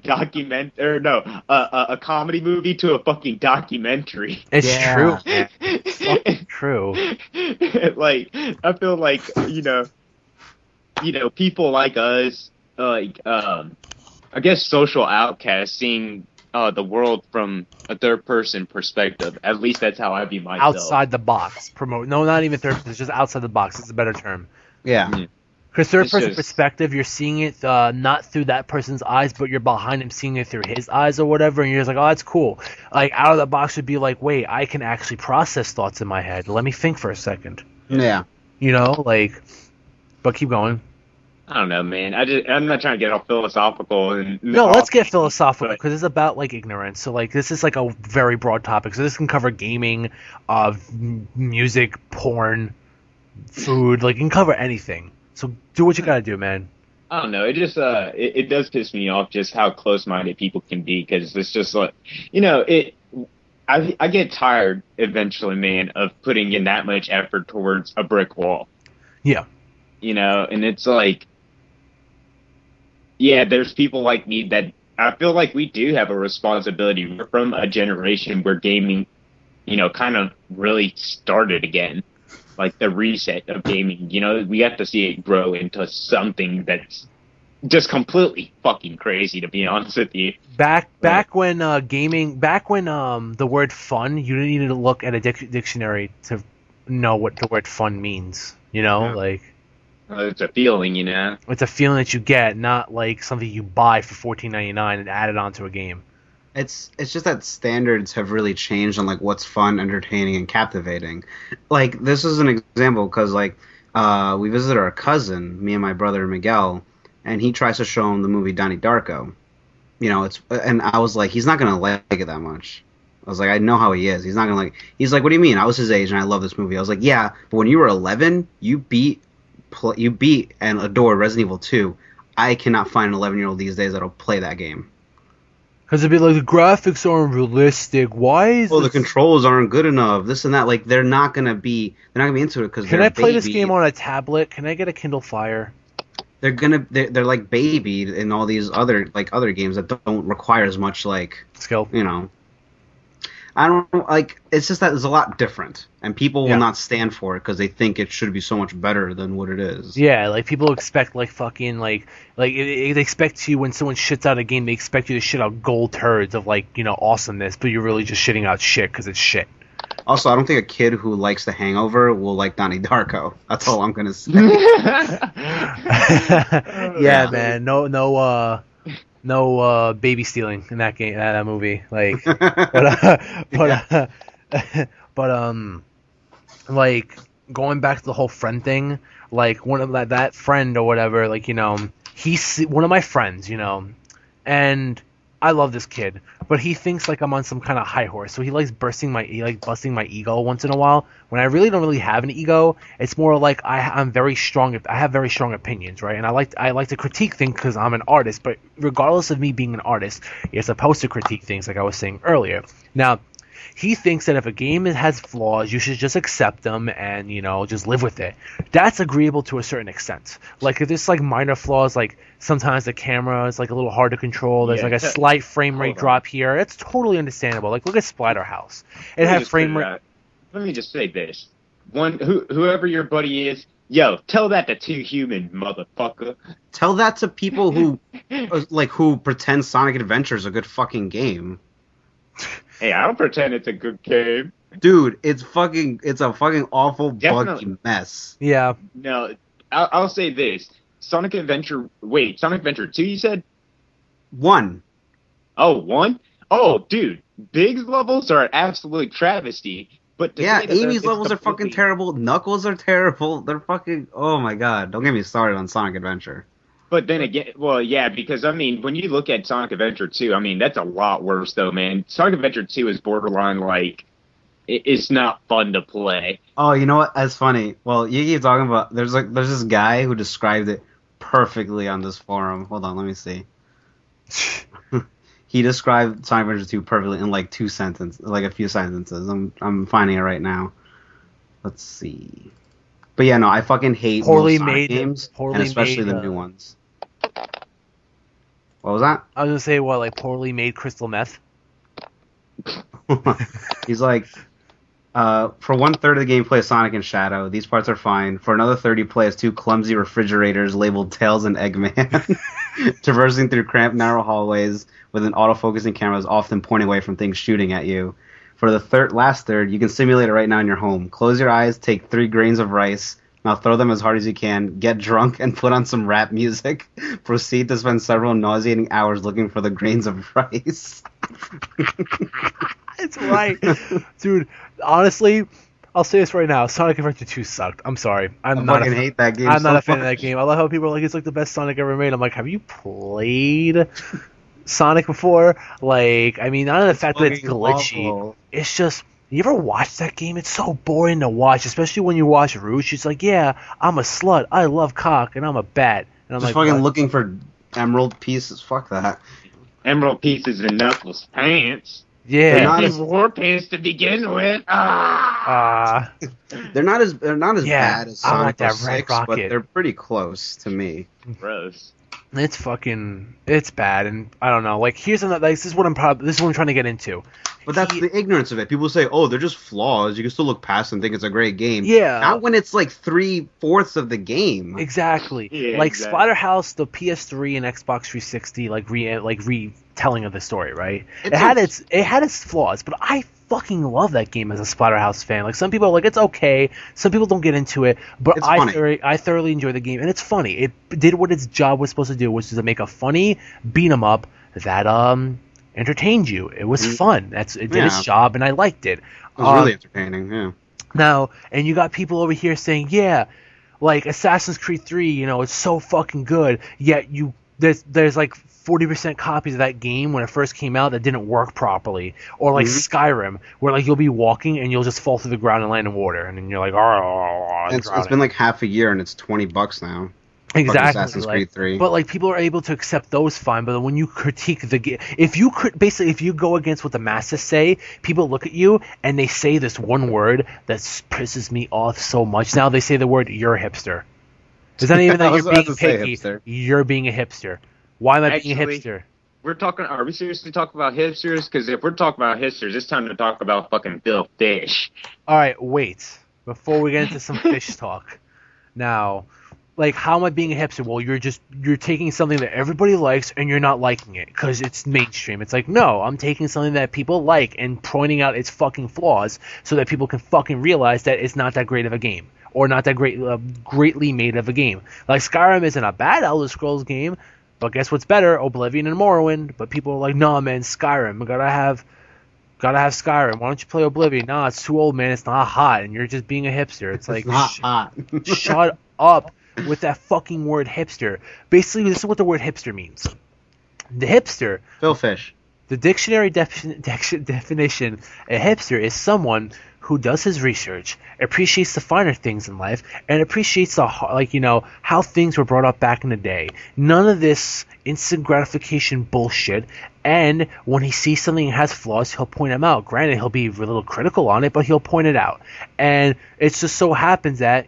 a comedy movie to a fucking documentary. It's true. It's true. Like, I feel like, people like us, I guess social outcasts, seeing the world from a third-person perspective. At least that's how I view myself. Outside the box. No, not even third person. It's just outside the box. It's a better term. Yeah. Mm-hmm. Because third-person perspective, you're seeing it not through that person's eyes, but you're behind him seeing it through his eyes or whatever, and you're just like, oh, that's cool. Like, out of the box would be like, wait, I can actually process thoughts in my head. Let me think for a second. Yeah. But keep going. I don't know, man. I'm not trying to get all philosophical. No, let's get philosophical, because it's about, like, ignorance. So, like, this is, like, a very broad topic. So this can cover gaming, music, porn, food. Like, it can cover anything. So do what you gotta do, man. I don't know. It just it does piss me off just how close-minded people can be because it's just like, it. I get tired eventually, man, of putting in that much effort towards a brick wall. Yeah. And it's like, yeah, there's people like me that I feel like we do have a responsibility. We're from a generation where gaming, kind of really started again. Like the reset of gaming, we have to see it grow into something that's just completely fucking crazy, to be honest with you. Back when gaming, the word fun, you didn't need to look at a dictionary to know what the word fun means. Like it's a feeling, It's a feeling that you get, not like something you buy for $14.99 and add it onto a game. It's just that standards have really changed on like what's fun, entertaining, and captivating. Like this is an example because like we visited our cousin, me and my brother Miguel, and he tries to show him the movie Donnie Darko. And I was like, he's not gonna like it that much. I was like, I know how he is. He's not gonna like. He's like, what do you mean? I was his age and I love this movie. I was like, yeah, but when you were 11, you beat and adored Resident Evil 2. I cannot find an 11-year-old these days that'll play that game. Because it'd be like, the graphics aren't realistic. Why is the controls aren't good enough? This and that. Like they're not gonna be into it because can I play this game on a tablet? Can I get a Kindle Fire? They're like babied in all these other games that don't require as much like skill. I don't like. It's just that it's a lot different, and people will not stand for it because they think it should be so much better than what it is. Yeah, like people expect like fucking like they expect you when someone shits out a game, they expect you to shit out gold turds of like awesomeness, but you're really just shitting out shit because it's shit. Also, I don't think a kid who likes The Hangover will like Donnie Darko. That's all I'm gonna say. Yeah, man. No baby stealing in that game, that movie. Like, like going back to the whole friend thing. Like one of that friend or whatever. Like he's one of my friends. And I love this kid, but he thinks like I'm on some kind of high horse. So he likes busting my ego once in a while. When I really don't really have an ego, it's more like I'm very strong. I have very strong opinions, right? And I like to critique things because I'm an artist. But regardless of me being an artist, you're supposed to critique things, like I was saying earlier. Now, he thinks that if a game has flaws, you should just accept them and just live with it. That's agreeable to a certain extent. Like if there's like minor flaws, like sometimes the camera is like a little hard to control. There's like a slight frame rate drop here. It's totally understandable. Like look at Splatterhouse. It had frame rate. Let me just say this: whoever your buddy is, yo, tell that to Two Human, motherfucker. Tell that to people who who pretend Sonic Adventure is a good fucking game. Hey, I don't pretend it's a good game. Dude, it's a fucking awful, buggy mess. Yeah. No, I'll say this. Sonic Adventure 2, you said? 1. Oh, 1? Oh, dude. Big's levels are an absolute travesty. But yeah, Amy's levels are fucking terrible. Knuckles are terrible. They're fucking... Oh, my God. Don't get me started on Sonic Adventure. But then again, well, yeah, because, when you look at Sonic Adventure 2, that's a lot worse, though, man. Sonic Adventure 2 is borderline, like, it's not fun to play. Oh, you know what? That's funny. Well, you keep talking about... There's this guy who described it perfectly on this forum. Hold on, let me see. He described Sonic Adventure 2 perfectly in, like, a few sentences. I'm finding it right now. Let's see. But yeah, no, I fucking hate most Sonic games, and especially the new ones. What was that? I was gonna say, poorly made crystal meth? He's like, for 1/3 of the gameplay of Sonic and Shadow, these parts are fine. For another 30, play as 2 clumsy refrigerators labeled Tails and Eggman, traversing through cramped, narrow hallways with an autofocusing cameras often pointing away from things shooting at you. For the last third, you can simulate it right now in your home. Close your eyes, take 3 grains of rice, now throw them as hard as you can, get drunk, and put on some rap music. Proceed to spend several nauseating hours looking for the grains of rice. It's right. Dude, honestly, I'll say this right now. Sonic Adventure 2 sucked. I'm sorry. I fucking hate that game. I'm not a fan of that game. I love how people are like, it's like the best Sonic ever made. I'm like, have you played Sonic before? Like, none of the fact that it's glitchy. Awful. It's just... You ever watch that game? It's so boring to watch, especially when you watch Rouge. It's like, yeah, I'm a slut, I love cock, and I'm a bat. And I'm just like, fucking what? looking for emerald pieces. Fuck that. Emerald pieces and Knuckles' pants. Yeah. They're not These wore pants to begin with. They're not as Yeah, bad as I want Sonic that red 06, but rocket. they're pretty close to me. Gross. It's bad, and I don't know. Like, here's another. Like, this is what I'm trying to get into. But that's the ignorance of it. People say, "Oh, they're just flaws. You can still look past and think it's a great game." Yeah. Not when it's like 3/4 of the game. Exactly. Yeah, like exactly. Splatterhouse, the PS3 and Xbox 360, retelling of the story, right? It's It had its flaws, but I fucking love that game as a Splatterhouse fan. Like, some people are like, it's okay. Some people don't get into it, but It's funny. I thoroughly enjoy the game, and it's funny. It did what its job was supposed to do, which is to make a funny beat 'em up that entertained you. It was fun. It did its job, and I liked it. It was really entertaining. Yeah. Now, and you got people over here saying, yeah, like Assassin's Creed 3, you know, it's so fucking good. Yet there's like 40% copies of that game when it first came out that didn't work properly. Or like Skyrim, where like you'll be walking and you'll just fall through the ground and land in water, and then you're like, oh, It's been like half a year and it's $20 now. Exactly. Assassin's Creed 3. But like people are able to accept those fine, but when you critique the game, if you go against what the masses say, people look at you and they say this one word that pisses me off so much. Now they say the word "you're a hipster." It's not even that you're being picky. You're being a hipster. Why am I being a hipster? Are we seriously talking about hipsters? Because if we're talking about hipsters, it's time to talk about fucking Bill Fish. All right, wait. Before we get into some fish talk. Now, like, how am I being a hipster? Well, you're taking something that everybody likes and you're not liking it because it's mainstream. It's like, no, I'm taking something that people like and pointing out its fucking flaws so that people can fucking realize that it's not that great of a game. Or not that greatly made of a game. Like, Skyrim isn't a bad Elder Scrolls game, but guess what's better? Oblivion and Morrowind. But people are like, nah, man, Skyrim. Gotta have Skyrim. Why don't you play Oblivion? Nah, it's too old, man. It's not hot, and you're just being a hipster. It's like, not hot. Shut up with that fucking word hipster. Basically, this is what the word hipster means. The hipster... Phil Fish. The dictionary definition, a hipster is someone who does his research, appreciates the finer things in life, and appreciates how things were brought up back in the day. None of this instant gratification bullshit. And when he sees something that has flaws, he'll point them out. Granted, he'll be a little critical on it, but he'll point it out. And it just so happens that,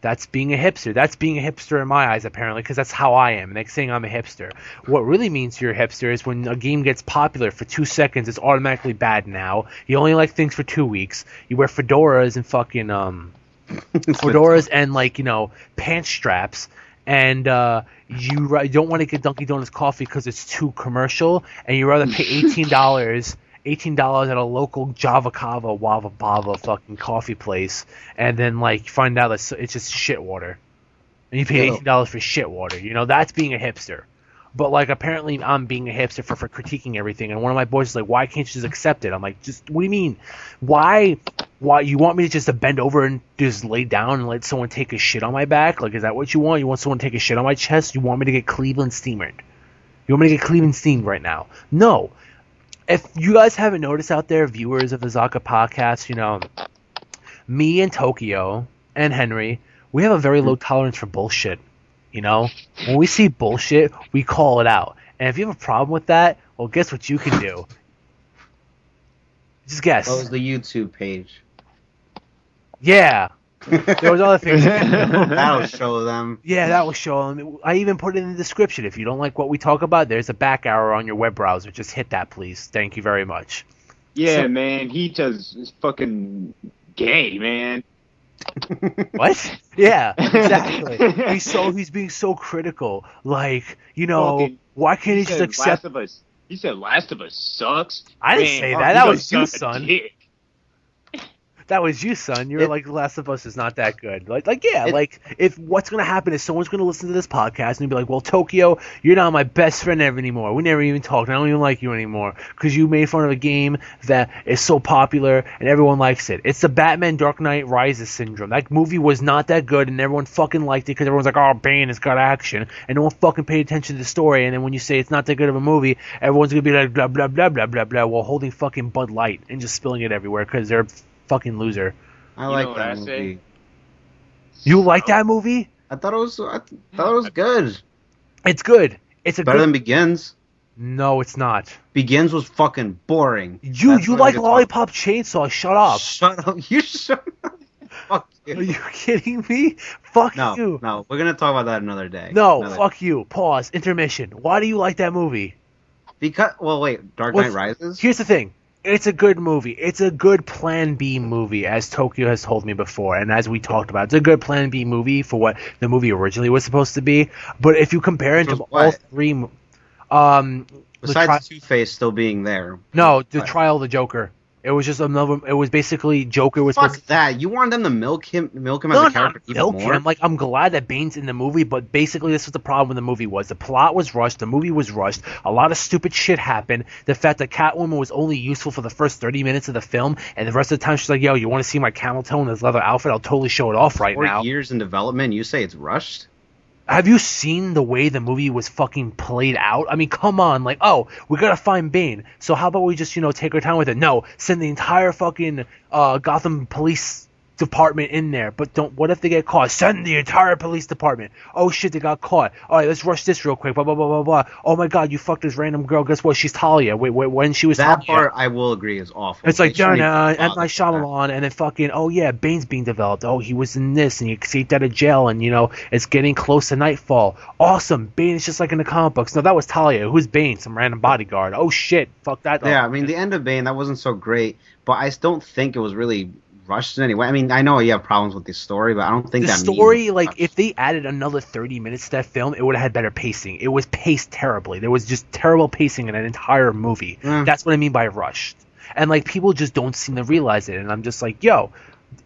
that's being a hipster. That's being a hipster in my eyes, apparently, because that's how I am. Like saying I'm a hipster. What really means you're a hipster is when a game gets popular for 2 seconds, it's automatically bad now. You only like things for 2 weeks. You wear fedoras and fucking fedoras and pant straps. And you don't want to get Dunkin' Donuts coffee because it's too commercial, and you rather pay $18 at a local Java Kava Wava Bava fucking coffee place, and then find out that it's just shit water, and you pay $18 for shit water. That's being a hipster. But apparently I'm being a hipster for critiquing everything. And one of my boys is like, "Why can't you just accept it?" I'm like, "Just what do you mean? Why you want me to just bend over and just lay down and let someone take a shit on my back? Is that what you want? You want someone to take a shit on my chest? You want me to get Cleveland steamed? You want me to get Cleveland steamed right now? No." If you guys haven't noticed out there, viewers of the ZaKa podcast, me and Tokyo and Henry, we have a very low tolerance for bullshit. When we see bullshit, we call it out. And if you have a problem with that, well, guess what you can do? Just guess. Close the YouTube page. Yeah. There was other things. That'll show them. Yeah, that will show them. I even put it in the description. If you don't like what we talk about, there's a back arrow on your web browser. Just hit that, please. Thank you very much. Yeah, man. He is fucking gay, man. What? Yeah, exactly. He's being so critical. Why can't he just accept... Last of Us. He said Last of Us sucks. I didn't say that. That was you, son. That was you, son. You're like, Last of Us is not that good. If what's going to happen is someone's going to listen to this podcast and be like, well, Tokyo, you're not my best friend ever anymore. We never even talked. I don't even like you anymore because you made fun of a game that is so popular and everyone likes it. It's the Batman Dark Knight Rises syndrome. That movie was not that good and everyone fucking liked it because everyone's like, oh, Bane, it's got action. And no one fucking paid attention to the story. And then when you say it's not that good of a movie, everyone's going to be like, blah, blah, blah, blah, blah, blah, while holding fucking Bud Light and just spilling it everywhere because they're fucking loser. I like that movie. You like that movie? I thought it was good. It's good. It's better than Begins. No, it's not. Begins was fucking boring. You like Lollipop Chainsaw? Shut up. Shut up. You shut up. Fuck you. Are you kidding me? Fuck you. No, we're gonna talk about that another day. No, fuck you. Pause. Intermission. Why do you like that movie? Because, well, wait, Dark Knight Rises? Here's the thing. It's a good movie. It's a good Plan B movie, as Tokyo has told me before, and as we talked about. It's a good Plan B movie for what the movie originally was supposed to be. But if you compare it to all three... Besides Two-Face still being there. No, the Trial of the Joker. It was just another. It was basically Joker was. Fuck that! You wanted them to milk him as a character even more. Him. Like, I'm glad that Bane's in the movie, but basically this was the problem with the movie was the plot was rushed, the movie was rushed, a lot of stupid shit happened. The fact that Catwoman was only useful for the first 30 minutes of the film, and the rest of the time she's like, "Yo, you want to see my camel toe in this leather outfit? I'll totally show it off right now." 4 years in development, you say it's rushed? Have you seen the way the movie was fucking played out? I mean, come on. Like, oh, we gotta find Bane. So how about we just, take our time with it? No, send the entire fucking Gotham Police Department in there. But what if they get caught? Send the entire police department. Oh shit, they got caught. All right, let's rush this real quick. Blah, blah, blah, blah, blah. Oh my god, you fucked this random girl. Guess what? She's Talia. Wait, when she was That Talia. part, I will agree, is awful. It's like, M. Night Shyamalan, and then fucking, oh yeah, Bane's being developed. Oh, he was in this, and he escaped out of jail, and, it's getting close to nightfall. Awesome. Bane is just like in the comic books. No, that was Talia. Who's Bane? Some random bodyguard. Oh shit, fuck that. Yeah, I mean, the end of Bane, that wasn't so great, but I don't think it was really rushed in any way. I mean, I know you have problems with the story, but I don't think the that story, if they added another 30 minutes to that film, it would have had better pacing. It was paced terribly. There was just terrible pacing in an entire movie. That's what I mean by rushed. And, people just don't seem to realize it. And I'm just like, yo,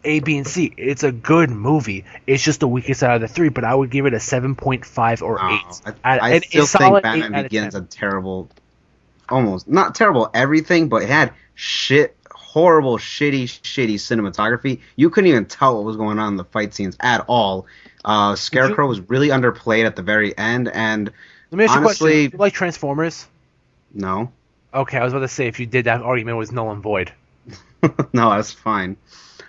A, B, and C. It's a good movie. It's just the weakest out of the three, but I would give it a 7.5 or 8. I still think Batman Begins a terrible, almost, not terrible everything, but it had horrible, shitty cinematography. You couldn't even tell what was going on in the fight scenes at all. Scarecrow was really underplayed at the very end, and let me ask you a question. Do you like Transformers? No. Okay, I was about to say, if you did, that argument was null and void. No, that's fine.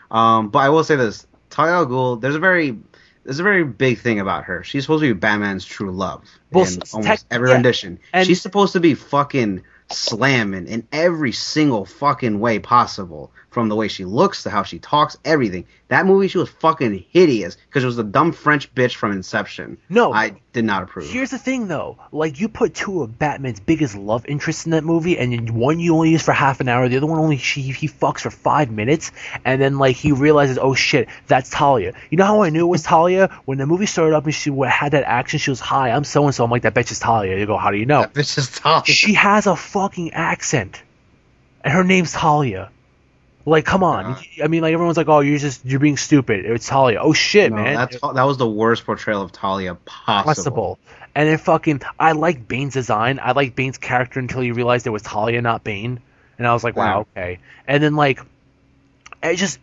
But I will say this. Talia al Ghul, there's a very big thing about her. She's supposed to be Batman's true love in almost every rendition. She's supposed to be fucking slamming in every single fucking way possible, from the way she looks to how she talks, everything. That movie, she was fucking hideous because it was the dumb French bitch from Inception. No, I did not approve. Here's the thing, though. You put two of Batman's biggest love interests in that movie, and one you only use for half an hour, the other one he fucks for 5 minutes, and then he realizes, oh shit, that's Talia. You know how I knew it was Talia? When the movie started up and she had that action, she was, hi, I'm so and so. I'm like, that bitch is Talia. You go, how do you know? That bitch is Talia. She has a fucking accent, and her name's Talia. Come on. I mean, everyone's like, oh, you're being stupid. It's Talia. Oh, shit, man. That was the worst portrayal of Talia possible. And then I liked Bane's design. I liked Bane's character until you realized it was Talia, not Bane. And I was like, wow, okay. And then,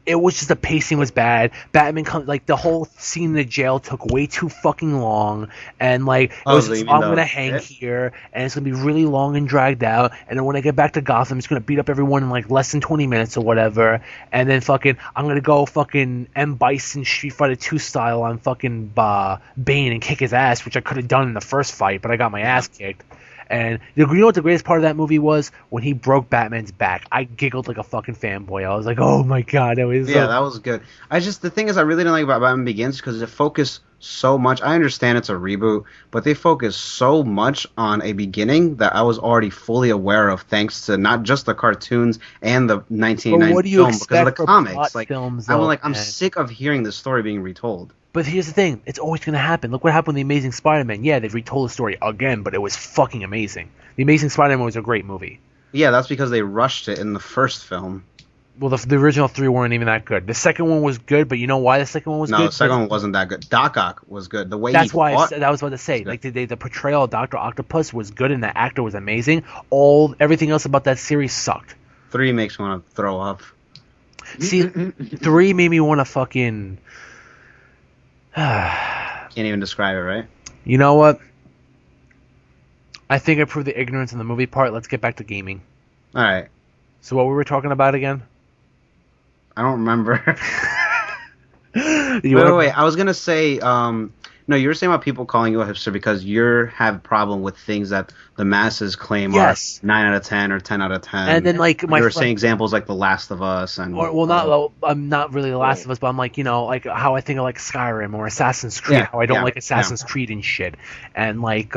it was just the pacing was bad. Batman comes, the whole scene in the jail took way too fucking long, and I'm gonna hang here, and it's gonna be really long and dragged out, and then when I get back to Gotham, it's gonna beat up everyone in less than 20 minutes or whatever, and then I'm gonna go fucking M. Bison Street Fighter 2 style on fucking Bane and kick his ass, which I could have done in the first fight, but I got my ass kicked. And you know what the greatest part of that movie was? When he broke Batman's back. I giggled like a fucking fanboy. I was like, oh my god, that was that was good. The thing is, I really didn't like about Batman Begins because it focused so much. I understand it's a reboot, but they focus so much on a beginning that I was already fully aware of, thanks to not just the cartoons and the 1989 film, because of the comics. I'm sick of hearing this story being retold. But here's the thing, it's always going to happen. Look what happened with The Amazing Spider-Man. Yeah, they've retold the story again, but it was fucking amazing. The Amazing Spider-Man was a great movie. Yeah, that's because they rushed it in the first film. Well, the original three weren't even that good. The second one was good, but you know why the second one was good? No, the second one wasn't that good. Doc Ock was good. The way that's why I was about to say. The portrayal of Dr. Octopus was good, and the actor was amazing. Everything else about that series sucked. 3 makes me want to throw up. See, 3 made me want to fucking... Can't even describe it, right? You know what? I think I proved the ignorance in the movie part. Let's get back to gaming. All right. So what were we talking about again? I don't remember. Wait. I was gonna say, no, you were saying about people calling you a hipster because you have a problem with things that the masses claim are 9 out of 10 or 10 out of 10. And then like you were saying examples like The Last of Us and I'm not really The Last of Us, but I'm like, like how I think of like Skyrim or Assassin's Creed, how I don't like Assassin's Creed and shit, and like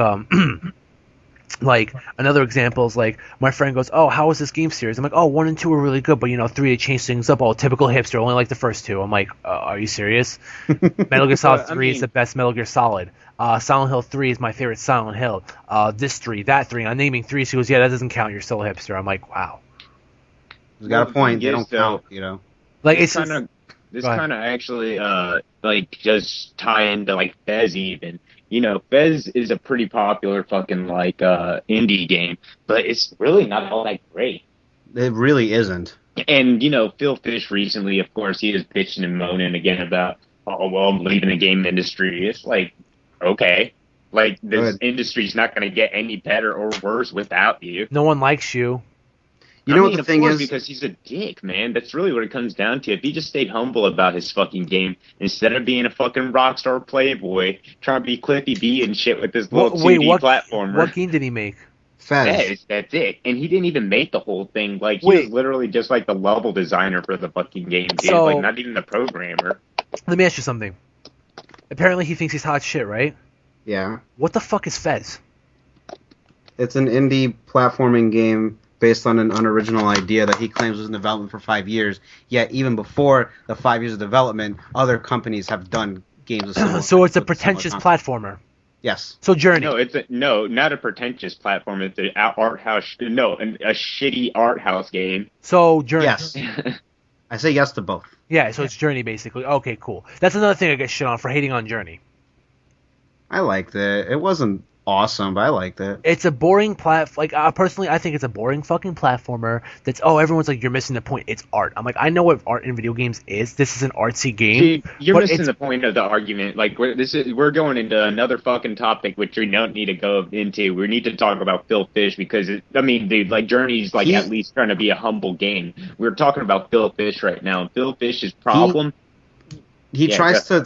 like another example is like my friend goes, "Oh, how was this game series?" I'm like, "Oh, 1 and 2 were really good, but 3 they changed things up." Oh, typical hipster, only like the first 2. I'm like, "Are you serious?" Metal Gear Solid 3 is the best Metal Gear Solid. Silent Hill 3 is my favorite Silent Hill. This 3, that 3. I'm naming 3. She goes, "Yeah, that doesn't count. You're still a hipster." I'm like, "Wow." You got a point. They don't count, Like it's kind of actually like just tie into like Fez even. Fez is a pretty popular fucking like indie game, but it's really not all that great. It really isn't. And Phil Fish recently, of course, he was bitching and moaning again about, oh well, I'm leaving the game industry. It's like, okay, like this industry's not going to get any better or worse without you. No one likes you. What the thing is? Because he's a dick, man. That's really what it comes down to. If he just stayed humble about his fucking game, instead of being a fucking rockstar playboy, trying to be Cliffy B and shit with this little 2D platformer. What game did he make? Fez. That's it. And he didn't even make the whole thing. Like, he was literally just like the level designer for the fucking game, dude. So, like, not even the programmer. Let me ask you something. Apparently he thinks he's hot shit, right? Yeah. What the fuck is Fez? It's an indie platforming game based on an unoriginal idea that he claims was in development for 5 years. Yet, even before the 5 years of development, other companies have done games of similar. So it's a pretentious platformer. Yes. So Journey. No, not a pretentious platform. It's an art house. No, a shitty art house game. So Journey. Yes. I say yes to both. Yeah, so it's Journey basically. Okay, cool. That's another thing I get shit on for hating on Journey. I liked it. It wasn't awesome, but I liked it. It's a boring personally, I think it's a boring fucking platformer that's, everyone's like, you're missing the point. It's art. I'm like, I know what art in video games is. This is an artsy game. See, you're missing the point of the argument. Like, we're going into another fucking topic which we don't need to go into. We need to talk about Phil Fish because, dude, like, Journey's like at least trying to be a humble game. We're talking about Phil Fish right now, and Phil Fish's problem... He tries to,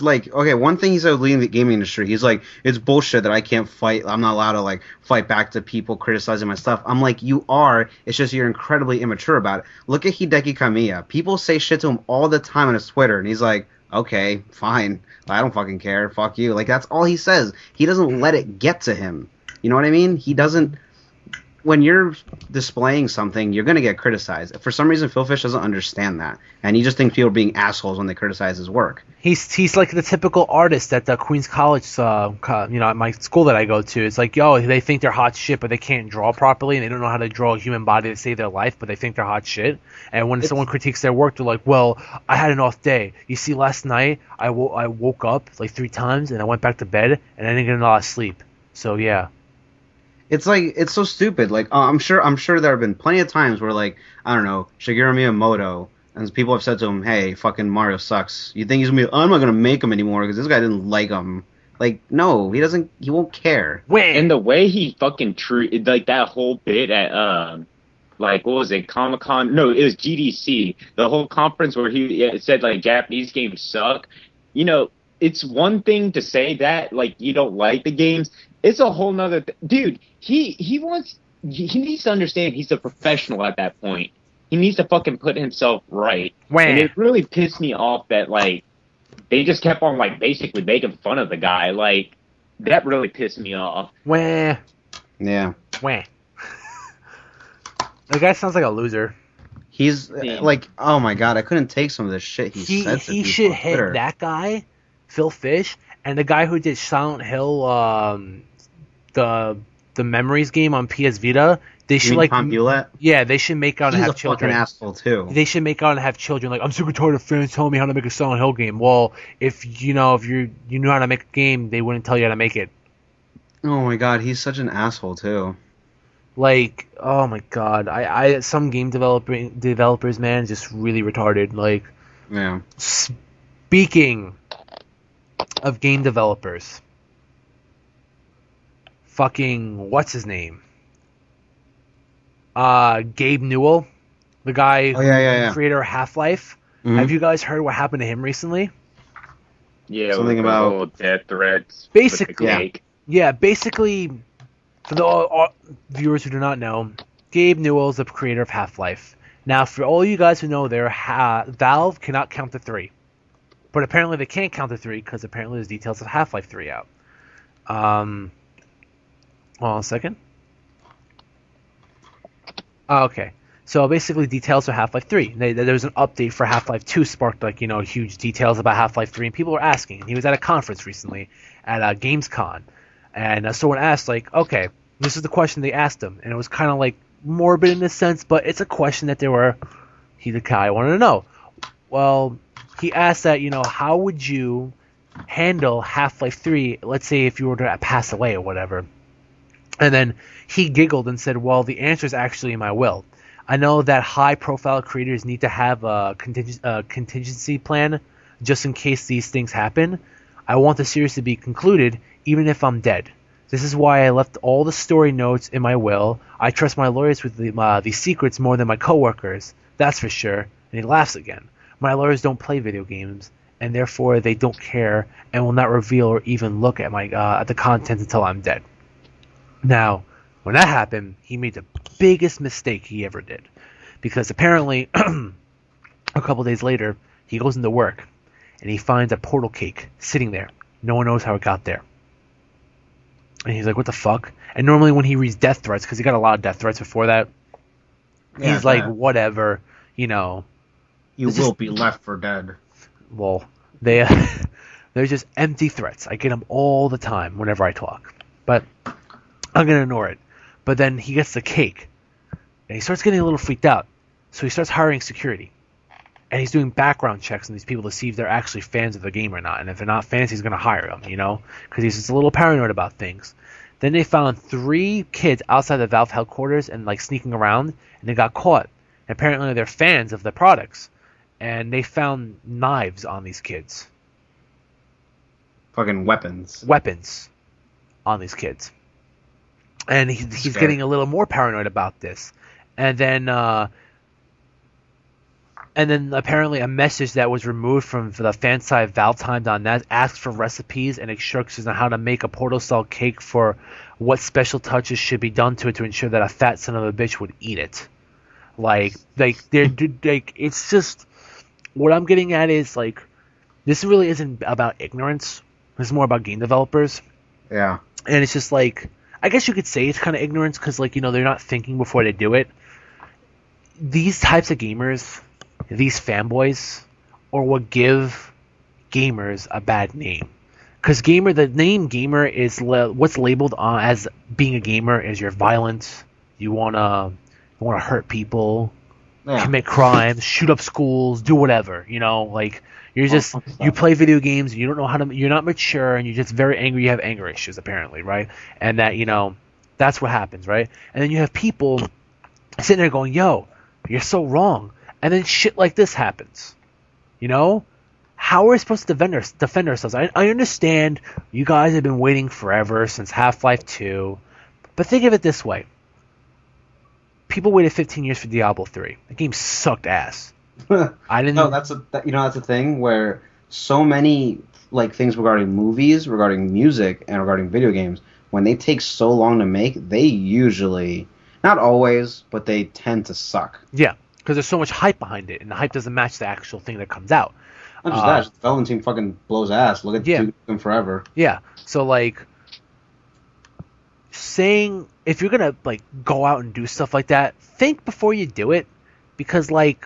one thing he said with leading the gaming industry, he's like, it's bullshit that I can't fight. I'm not allowed to, fight back to people criticizing my stuff. I'm like, you are. It's just you're incredibly immature about it. Look at Hideki Kamiya. People say shit to him all the time on his Twitter, and he's like, okay, fine. I don't fucking care. Fuck you. Like, that's all he says. He doesn't let it get to him. You know what I mean? He doesn't... When you're displaying something, you're going to get criticized. For some reason, Phil Fish doesn't understand that. And he just thinks people are being assholes when they criticize his work. He's like the typical artist at the Queens College, at my school that I go to. It's like, they think they're hot shit, but they can't draw properly, and they don't know how to draw a human body to save their life, but they think they're hot shit. And when someone critiques their work, they're like, well, I had an off day. You see, last night, I woke up 3 times, and I went back to bed, and I didn't get a lot of sleep. So, yeah. It's like, it's so stupid. Like, I'm sure there have been plenty of times where, I don't know, Shigeru Miyamoto, and people have said to him, hey, fucking Mario sucks. You think he's going to be, I'm not going to make him anymore because this guy didn't like him. Like, no, he won't care. And the way he fucking treated, that whole bit at, what was it, Comic-Con? No, it was GDC. The whole conference where he said, Japanese games suck. It's one thing to say that, you don't like the games. It's a whole nother dude. He needs to understand he's a professional at that point. He needs to fucking put himself right. And it really pissed me off that they just kept on basically making fun of the guy. That really pissed me off. Yeah. The guy sounds like a loser. He's oh my god, I couldn't take some of the shit he said. He should hit that guy, Phil Fish, and the guy who did Silent Hill, the Memories game on PS Vita. They should they should make out and have children. He's a fucking asshole too. They should make out and have children. I'm sick and tired of fans telling me how to make a Silent Hill game. Well, if you knew how to make a game, they wouldn't tell you how to make it. Oh my god, he's such an asshole too. Oh my god, I some game developers, man, just really retarded. Yeah. Speaking of game developers, fucking what's his name? Gabe Newell, the guy, creator of Half-Life. Mm-hmm. Have you guys heard what happened to him recently? Yeah, something about death threats. Basically, basically, for the viewers who do not know, Gabe Newell is the creator of Half-Life. Now, for all you guys who know, Valve cannot count to 3. But apparently they can't count to 3 because apparently there's details of Half-Life 3 out. Hold on a second. Okay. So basically details for Half-Life 3. There was an update for Half-Life 2 sparked huge details about Half-Life 3, and people were asking. He was at a conference recently at Gamescom, and someone asked okay, this is the question they asked him, and it was kind of morbid in a sense, but it's a question that the guy wanted to know. Well, he asked that, how would you handle Half-Life 3, let's say if you were to pass away or whatever. And then he giggled and said, well, the answer is actually in my will. I know that high-profile creators need to have a contingency plan just in case these things happen. I want the series to be concluded even if I'm dead. This is why I left all the story notes in my will. I trust my lawyers with the secrets more than my coworkers. That's for sure. And he laughs again. My lawyers don't play video games, and therefore they don't care and will not reveal or even look at at the content until I'm dead. Now, when that happened, he made the biggest mistake he ever did. Because apparently, a couple days later, he goes into work, and he finds a portal cake sitting there. No one knows how it got there. And he's like, what the fuck? And normally when he reads death threats, because he got a lot of death threats before that, he's like, whatever, You will be left for dead. Well, they're just empty threats. I get them all the time whenever I talk. But I'm going to ignore it. But then he gets the cake, and he starts getting a little freaked out. So he starts hiring security. And he's doing background checks on these people to see if they're actually fans of the game or not. And if they're not fans, he's going to hire them, because he's just a little paranoid about things. Then they found 3 kids outside the Valve headquarters and sneaking around, and they got caught. And apparently they're fans of the products. And they found knives on these kids. Fucking weapons. Weapons on these kids. And he's getting a little more paranoid about this. And then apparently a message that was removed from the fan site valvetime.net asks for recipes and instructions on how to make a portal cell cake for what special touches should be done to it to ensure that a fat son of a bitch would eat it. It's just, what I'm getting at is this really isn't about ignorance. It's more about game developers. Yeah. And it's just I guess you could say it's kind of ignorance because they're not thinking before they do it. These types of gamers, these fanboys, are what give gamers a bad name. Because the name gamer is what's labeled as being a gamer is you're violent, you wanna hurt people, commit crimes, shoot up schools, do whatever. You're just you play video games, you don't know how to, you're not mature, and you're just very angry. You have anger issues apparently, right? And that that's what happens, right? And then you have people sitting there going, "Yo, you're so wrong," and then shit like this happens. How are we supposed to defend ourselves? I understand you guys have been waiting forever since Half-Life 2, but think of it this way. People waited 15 years for Diablo 3. The game sucked ass. I didn't. No, that's a thing where so many things regarding movies, regarding music, and regarding video games, when they take so long to make, they usually, not always, but they tend to suck. Yeah, because there's so much hype behind it, and the hype doesn't match the actual thing that comes out. Not just that, the development team fucking blows ass. Look at them forever. Yeah, so saying if you're gonna go out and do stuff like that, think before you do it, because it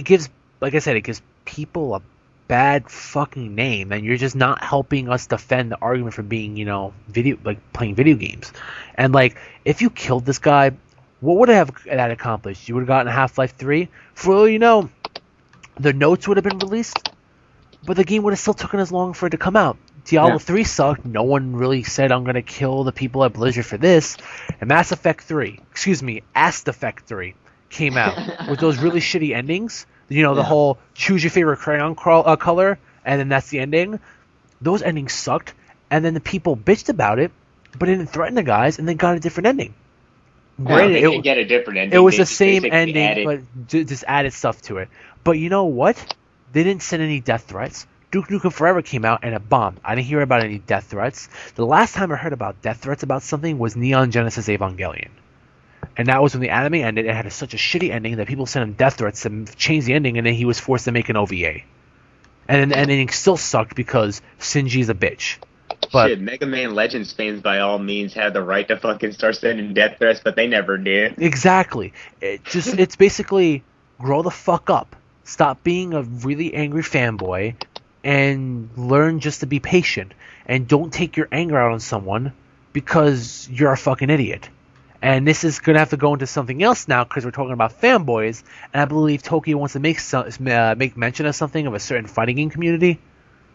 gives, it gives people a bad fucking name, and you're just not helping us defend the argument for being playing video games. And if you killed this guy, what would that accomplished? You would have gotten Half-Life 3. For all you know, the notes would have been released, but the game would have still taken as long for it to come out. Diablo 3 sucked. No one really said, I'm going to kill the people at Blizzard for this. And Ass Effect 3 came out with those really shitty endings. The whole choose your favorite crayon color, and then that's the ending. Those endings sucked, and then the people bitched about it, but it didn't threaten the guys, and they got a different ending. Granted, they didn't get a different ending. It was the same ending, but just added stuff to it. But you know what? They didn't send any death threats. Duke Nukem Forever came out and it bombed. I didn't hear about any death threats. The last time I heard about death threats about something was Neon Genesis Evangelion. And that was when the anime ended. It had such a shitty ending that people sent him death threats to change the ending, and then he was forced to make an OVA. And then the ending still sucked because Shinji's a bitch. But shit, Mega Man Legends fans by all means have the right to fucking start sending death threats, but they never did. Exactly. It's basically grow the fuck up. Stop being a really angry fanboy and learn just to be patient. And don't take your anger out on someone because you're a fucking idiot. And this is going to have to go into something else now because we're talking about fanboys. And I believe Tokyo wants to make mention of something of a certain fighting game community.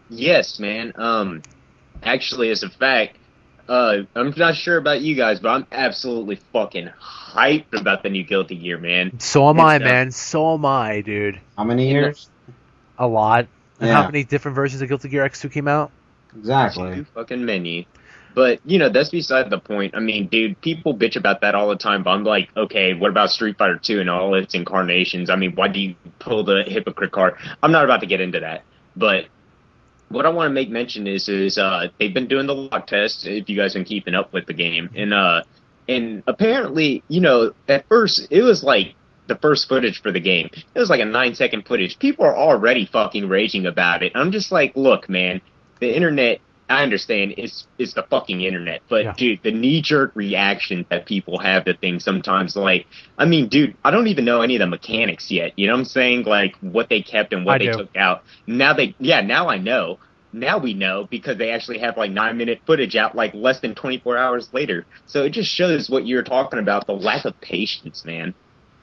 Yes, man. Actually, as a fact, I'm not sure about you guys, but I'm absolutely fucking hyped about the new Guilty Gear, man. So am I, man. So am I, dude. How many years? A lot. And Yeah. how many different versions of Guilty Gear X2 came out? Exactly. Too fucking many. But, that's beside the point. I mean, dude, people bitch about that all the time, but I'm like, okay, what about Street Fighter 2 and all its incarnations? I mean, why do you pull the hypocrite card? I'm not about to get into that. But what I want to make mention is they've been doing the lock test, if you guys have been keeping up with the game. And apparently, at first, it was like the first footage for the game. It was like a 9-second footage. People are already fucking raging about it. I'm just like, look, man, the internet, I understand it's the fucking internet, but Yeah. dude, the knee-jerk reaction that people have to things sometimes, like, I mean, dude, I don't even know any of the mechanics yet. You know what I'm saying? Like, what they kept and what they took out. Now I know. Now we know because they actually have like 9-minute footage out like less than 24 hours later. So it just shows what you're talking about, the lack of patience, man.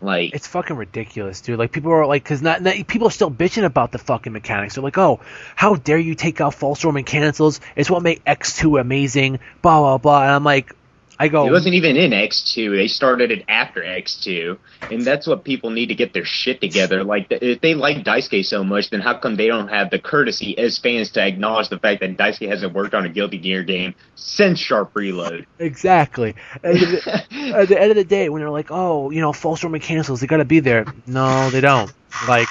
Like, It's fucking ridiculous, dude. Like, people are like, because people are still bitching about the fucking mechanics. They're like, oh, how dare you take out false Roman cancels? It's what made X2 amazing, blah, blah, blah. And I'm like, it wasn't even in X2. They started it after X2. And that's what people need to get their shit together. Like, if they like Daisuke so much, then how come they don't have the courtesy as fans to acknowledge the fact that Daisuke hasn't worked on a Guilty Gear game since Sharp Reload? Exactly. At the end of the day, when they're like, oh, false Roman cancels, they gotta be there. No, they don't. Like,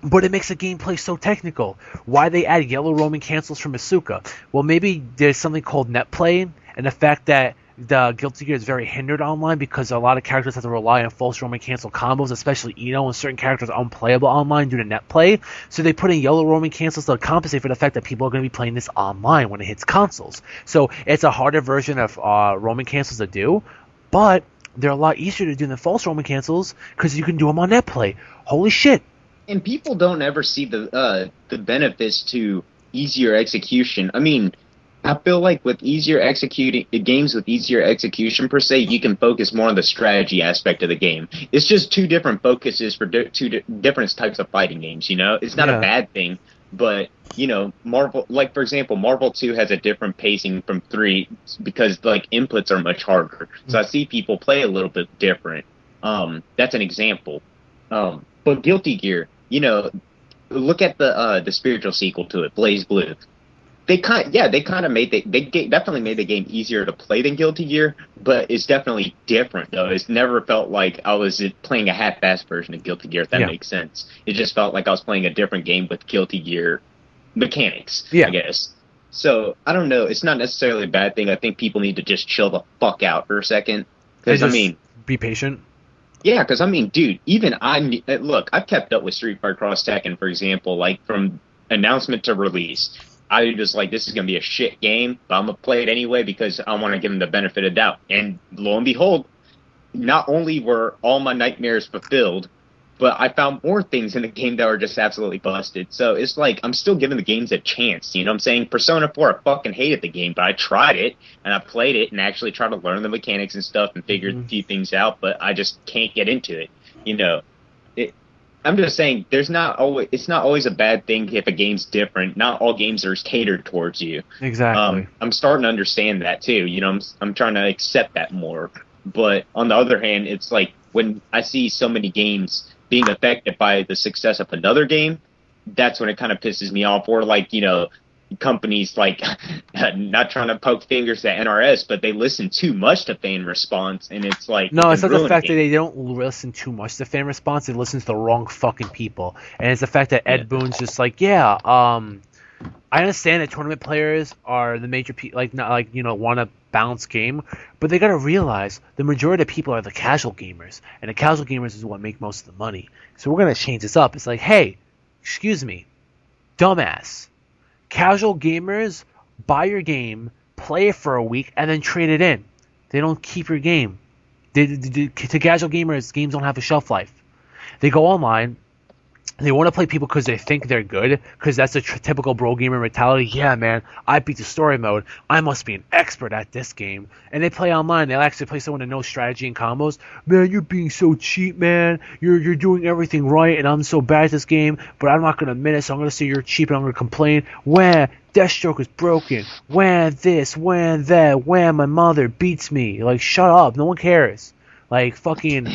but it makes the gameplay so technical. Why they add yellow Roman cancels from Asuka? Well, maybe there's something called net play, and the fact that the Guilty Gear is very hindered online because a lot of characters have to rely on false Roman cancel combos, especially Ino, and certain characters are unplayable online due to net play. So they put in yellow Roman cancels to compensate for the fact that people are going to be playing this online when it hits consoles. So it's a harder version of Roman cancels to do, but they're a lot easier to do than false Roman cancels because you can do them on net play. Holy shit. And people don't ever see the benefits to easier execution. I mean, I feel like with easier executing games with easier execution per se, you can focus more on the strategy aspect of the game. It's just two different focuses for two different types of fighting games. It's not a bad thing, but Marvel, like for example, Marvel 2 has a different pacing from 3 because like inputs are much harder. So I see people play a little bit different. That's an example. But Guilty Gear, look at the spiritual sequel to it, Blaze Blue. They definitely made the game easier to play than Guilty Gear, but it's definitely different though. It's never felt like I was playing a half-assed version of Guilty Gear, if that makes sense. It just felt like I was playing a different game with Guilty Gear mechanics, I guess. So, I don't know. It's not necessarily a bad thing. I think people need to just chill the fuck out for a second. Because, be patient. Yeah, because, dude, even I've kept up with Street Fighter Cross Tekken, for example, like from announcement to release. I was just like, this is going to be a shit game, but I'm going to play it anyway because I want to give them the benefit of doubt. And lo and behold, not only were all my nightmares fulfilled, but I found more things in the game that were just absolutely busted. So it's like, I'm still giving the games a chance. You know what I'm saying? Persona 4, I fucking hated the game, but I tried it, and I played it, and actually tried to learn the mechanics and stuff and figured a few things out, but I just can't get into it. I'm just saying, it's not always a bad thing if a game's different. Not all games are catered towards you. Exactly. I'm starting to understand that too. I'm trying to accept that more. But on the other hand, it's like when I see so many games being affected by the success of another game, that's when it kind of pisses me off. Or like, companies like not trying to poke fingers at NRS, but they listen too much to fan response, and it's like no, it's not the fact that they don't listen too much to fan response; they listen to the wrong fucking people, and it's the fact that Ed Boon's just like, I understand that tournament players are the major want to balance game, but they got to realize the majority of people are the casual gamers, and the casual gamers is what make most of the money. So we're gonna change this up. It's like, hey, excuse me, dumbass, casual gamers buy your game, play it for a week, and then trade it in. They don't keep your game. To casual gamers, games don't have a shelf life. They go online. They want to play people because they think they're good, because that's a typical bro gamer mentality. Yeah, man, I beat the story mode. I must be an expert at this game. And they play online. They'll actually play someone that knows strategy and combos. Man, you're being so cheap, man. You're doing everything right, and I'm so bad at this game, but I'm not going to admit it, so I'm going to say you're cheap, and I'm going to complain. Where Deathstroke is broken. Where this, where that, where my mother beats me. Like, shut up. No one cares. Like fucking,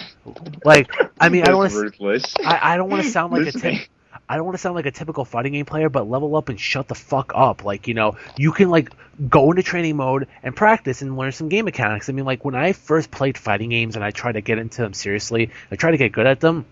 like I mean, I don't want to. I don't want to sound like I don't want to sound like a typical fighting game player, but level up and shut the fuck up. Like, you know, you can like go into training mode and practice and learn some game mechanics. I mean, like when I first played fighting games and I tried to get into them seriously, I tried to get good at them.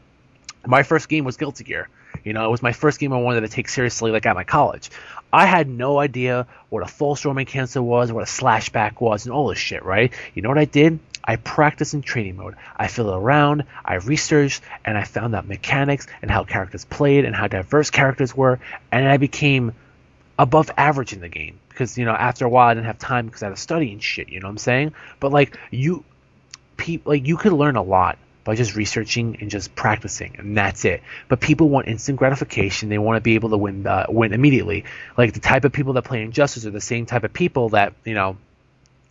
My first game was Guilty Gear. You know, it was my first game I wanted to take seriously, like at my college. I had no idea what a full storming cancel was, what a slashback was, and all this shit, right? You know what I did? I practiced in training mode. I fiddled around, I researched, and I found out mechanics and how characters played and how diverse characters were, and I became above average in the game. Because, you know, after a while I didn't have time because I had to study and shit, you know what I'm saying? But, like, you could learn a lot by just researching and just practicing, and that's it. But people want instant gratification. They want to be able to win immediately. Like, the type of people that play Injustice are the same type of people that, you know,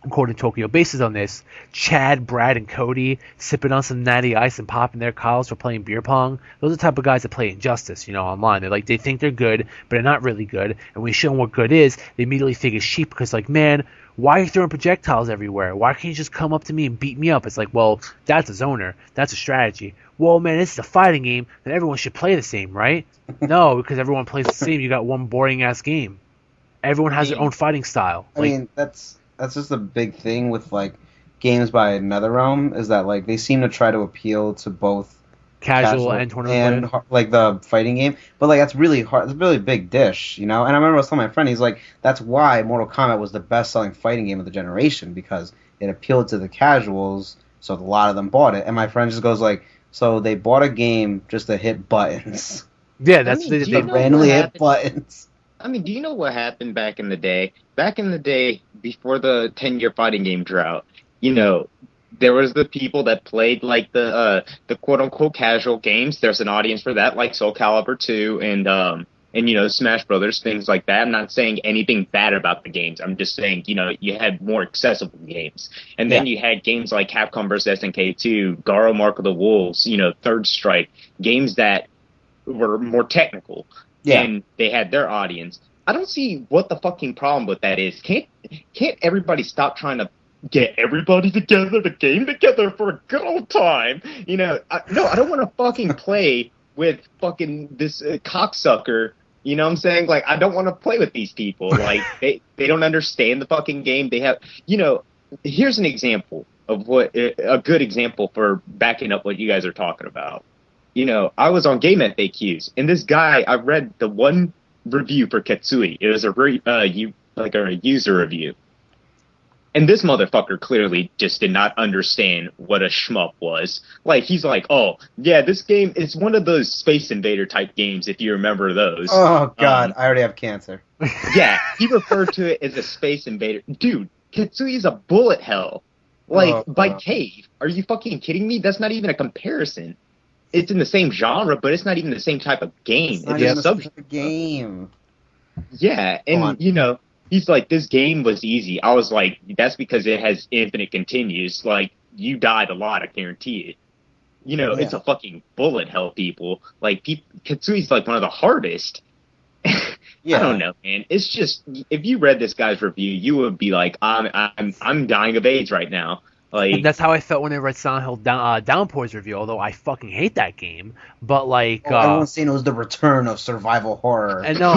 according to Tokyo bases on this, Chad, Brad, and Cody sipping on some natty ice and popping their collars for playing beer pong. Those are the type of guys that play Injustice, you know, online. They think they're good, but they're not really good. And when you show them what good is, they immediately think it's cheap because, like, man, why are you throwing projectiles everywhere? Why can't you just come up to me and beat me up? It's like, well, that's a zoner. That's a strategy. Well, man, this is a fighting game, then everyone should play the same, right? No, because everyone plays the same. You got one boring-ass game. Everyone has their own fighting style. I mean, that's just the big thing with, like, games by NetherRealm, is that, like, they seem to try to appeal to both casual and tournament and like the fighting game, but like that's really hard. It's a really big dish, you know. And I remember I was telling my friend, he's like, that's why Mortal Kombat was the best-selling fighting game of the generation, because it appealed to the casuals, so a lot of them bought it. And my friend just goes like, so they bought a game just to hit buttons. Yeah, that's they randomly hit buttons. I mean, do you know what happened back in the day? Back in the day, before the 10-year fighting game drought, you know, there was the people that played, like, the quote-unquote casual games. There's an audience for that, like Soul Calibur 2 and you know, Smash Brothers, things like that. I'm not saying anything bad about the games. I'm just saying, you know, you had more accessible games. And then you had games like Capcom vs. SNK 2, Garo Mark of the Wolves, you know, Third Strike, games that were more technical. Yeah. And they had their audience. I don't see what the fucking problem with that is. Can't everybody stop trying to get everybody together to game together for a good old time? You know, I don't want to fucking play with fucking this cocksucker. You know what I'm saying? Like, I don't want to play with these people. Like, they don't understand the fucking game. They have, you know, here's an example of a good example for backing up what you guys are talking about. You know, I was on Game FAQs, and this guy, I read the one review for Ketsui. It was a user review. And this motherfucker clearly just did not understand what a shmup was. Like, he's like, oh, yeah, this game is one of those Space Invader type games, if you remember those. Oh, God, I already have cancer. Yeah, he referred to it as a Space Invader. Dude, Ketsui is a bullet hell. Like, by Cave. Are you fucking kidding me? That's not even a comparison. It's in the same genre, but it's not even the same type of game. It's not even the same type of game. Yeah, and, you know, he's like, this game was easy. I was like, that's because it has infinite continues. Like, you died a lot, I guarantee it. You know, it's a fucking bullet hell, people. Like, Ketsui's like one of the hardest. I don't know, man. It's just, if you read this guy's review, you would be like, I'm dying of AIDS right now. Like, and that's how I felt when I read Silent Hill Downpour's review, although I fucking hate that game. But, like... everyone's saying it was the return of survival horror. And no.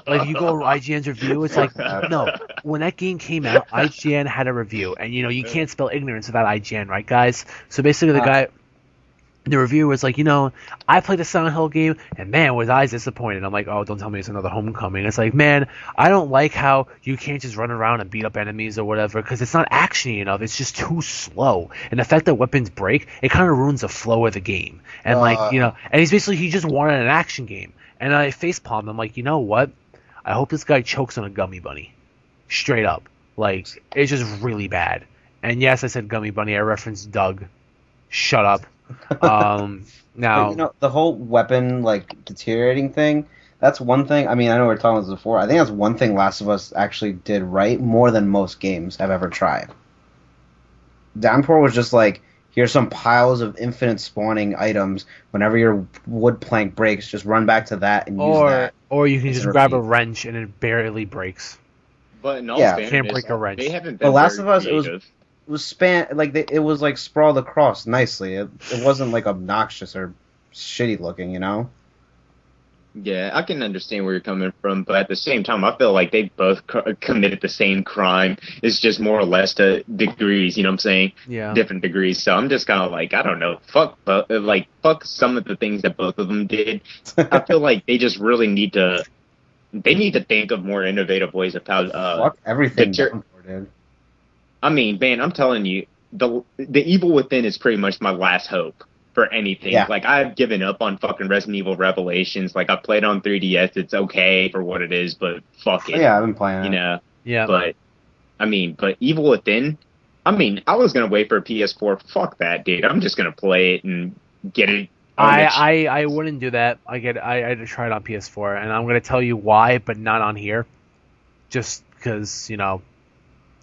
Like, you go to IGN's review, it's like, no. When that game came out, IGN had a review. And, you know, you can't spell ignorance without IGN, right, guys? So basically the guy... the reviewer was like, I played the Silent Hill game, and man, was I disappointed. I'm like, oh, don't tell me it's another Homecoming. It's like, man, I don't like how you can't just run around and beat up enemies or whatever, because it's not actiony enough. It's just too slow. And the fact that weapons break, it kind of ruins the flow of the game. And and he just wanted an action game. And I facepalmed. I'm like, you know what? I hope this guy chokes on a gummy bunny. Straight up. Like, it's just really bad. And yes, I said gummy bunny. I referenced Doug. Shut up. Now, but, the whole weapon deteriorating thing, that's one thing. I mean, I know we were talking about this before. I think that's one thing Last of Us actually did right more than most games have ever tried. Downpour was just like, here's some piles of infinite spawning items. Whenever your wood plank breaks, just run back to that and use that. Or you can just grab a wrench and it barely breaks. But in all fairness, can't break a wrench. They haven't been The Last of Us, creative. it was sprawled across nicely. It wasn't obnoxious or shitty looking, Yeah, I can understand where you're coming from, but at the same time, I feel like they both committed the same crime. It's just more or less to degrees, you know what I'm saying? Yeah. Different degrees. So I'm just kind of like, I don't know, fuck some of the things that both of them did. I feel like they just really need to think of more innovative ways of how fuck everything Downpour did. I mean, man, I'm telling you, the Evil Within is pretty much my last hope for anything. Yeah. Like, I've given up on fucking Resident Evil Revelations. Like, I played on 3DS. It's okay for what it is, but fuck it. Yeah, I've been playing it. Yeah. But Evil Within, I was going to wait for a PS4. Fuck that, dude. I'm just going to play it and get it. I wouldn't do that. I had to try it on PS4, and I'm going to tell you why, but not on here. Just because,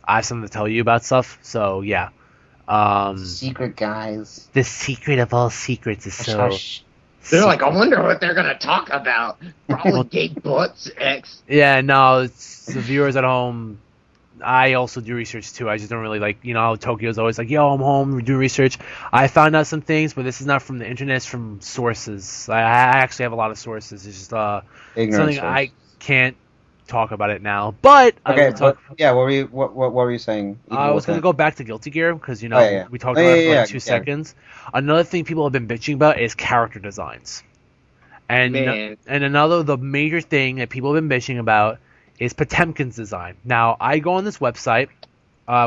I have something to tell you about stuff. So, yeah. Secret, guys. The secret of all secrets is so... They're like, I wonder what they're going to talk about. Probably gay butts, X. Yeah, no, it's the viewers at home. I also do research, too. I just don't really how Tokyo's always like, yo, I'm home, we do research. I found out some things, but this is not from the internet, it's from sources. I actually have a lot of sources. It's just something I can't talk about it now, but okay. What were you saying? I was going to go back to Guilty Gear because we talked about it for 2 seconds. Another thing people have been bitching about is character designs, and the major thing that people have been bitching about is Potemkin's design. Now I go on this website,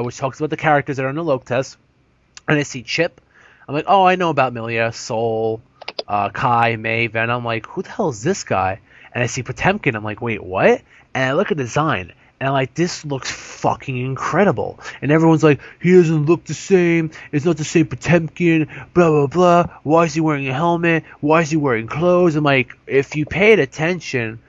which talks about the characters that are in the Loke test, and I see Chip. I'm like, oh, I know about Milia, Sol, Kai, Maeve, and I'm like, who the hell is this guy? And I see Potemkin. I'm like, wait, what? And I look at the design, and I'm like, this looks fucking incredible. And everyone's like, he doesn't look the same. It's not the same Potemkin, blah, blah, blah. Why is he wearing a helmet? Why is he wearing clothes? I'm like, if you paid attention,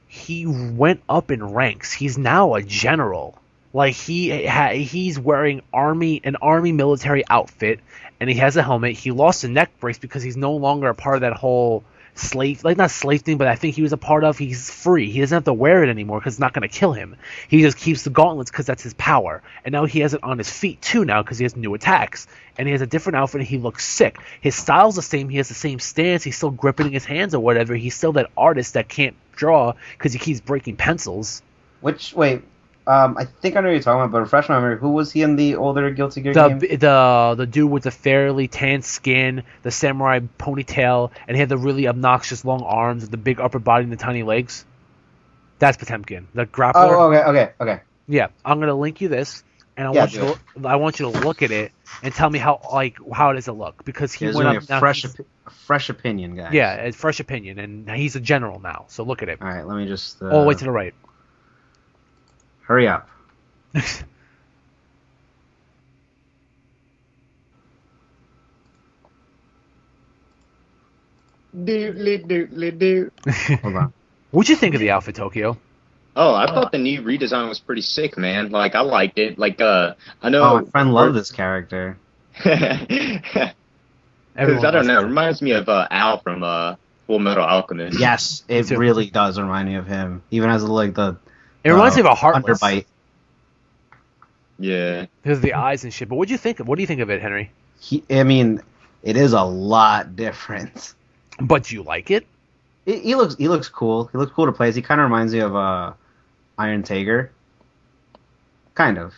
he went up in ranks. He's now a general. Like, he's wearing an army military outfit, and he has a helmet. He lost a neck brace because he's no longer a part of that whole slave, not slave thing, but I think he was a part of. He's free. He doesn't have to wear it anymore because it's not going to kill him. He just keeps the gauntlets because that's his power. And now he has it on his feet too now because he has new attacks. And he has a different outfit and he looks sick. His style's the same. He has the same stance. He's still gripping in his hands or whatever. He's still that artist that can't draw because he keeps breaking pencils. I think I know what you're talking about, but refresh my memory. Who was he in the older Guilty Gear game? The dude with the fairly tan skin, the samurai ponytail, and he had the really obnoxious long arms with the big upper body and the tiny legs. That's Potemkin, the grappler. Oh, okay. Yeah, I'm gonna link you this, and I want you to look at it and tell me how does it look, because he went up now. Fresh opinion, guys. Yeah, a fresh opinion, and he's a general now. So look at it. All right, let me just. All the way to the right. Hurry up. Hold on. What'd you think of the outfit, Tokyo? Oh, I thought the new redesign was pretty sick, man. Like, I liked it. Like, I know... Oh, my friend loved this character. Because, I don't know, it reminds me of Al from Full Metal Alchemist. Yes, it really does remind me of him. Even as, the... It reminds me of a Heartless. Underbite. Yeah. Because of the eyes and shit. But what do you think of it, Henry? It is a lot different. But do you like it? He looks cool. He looks cool to play as. He kind of reminds me of Iron Tiger. Kind of.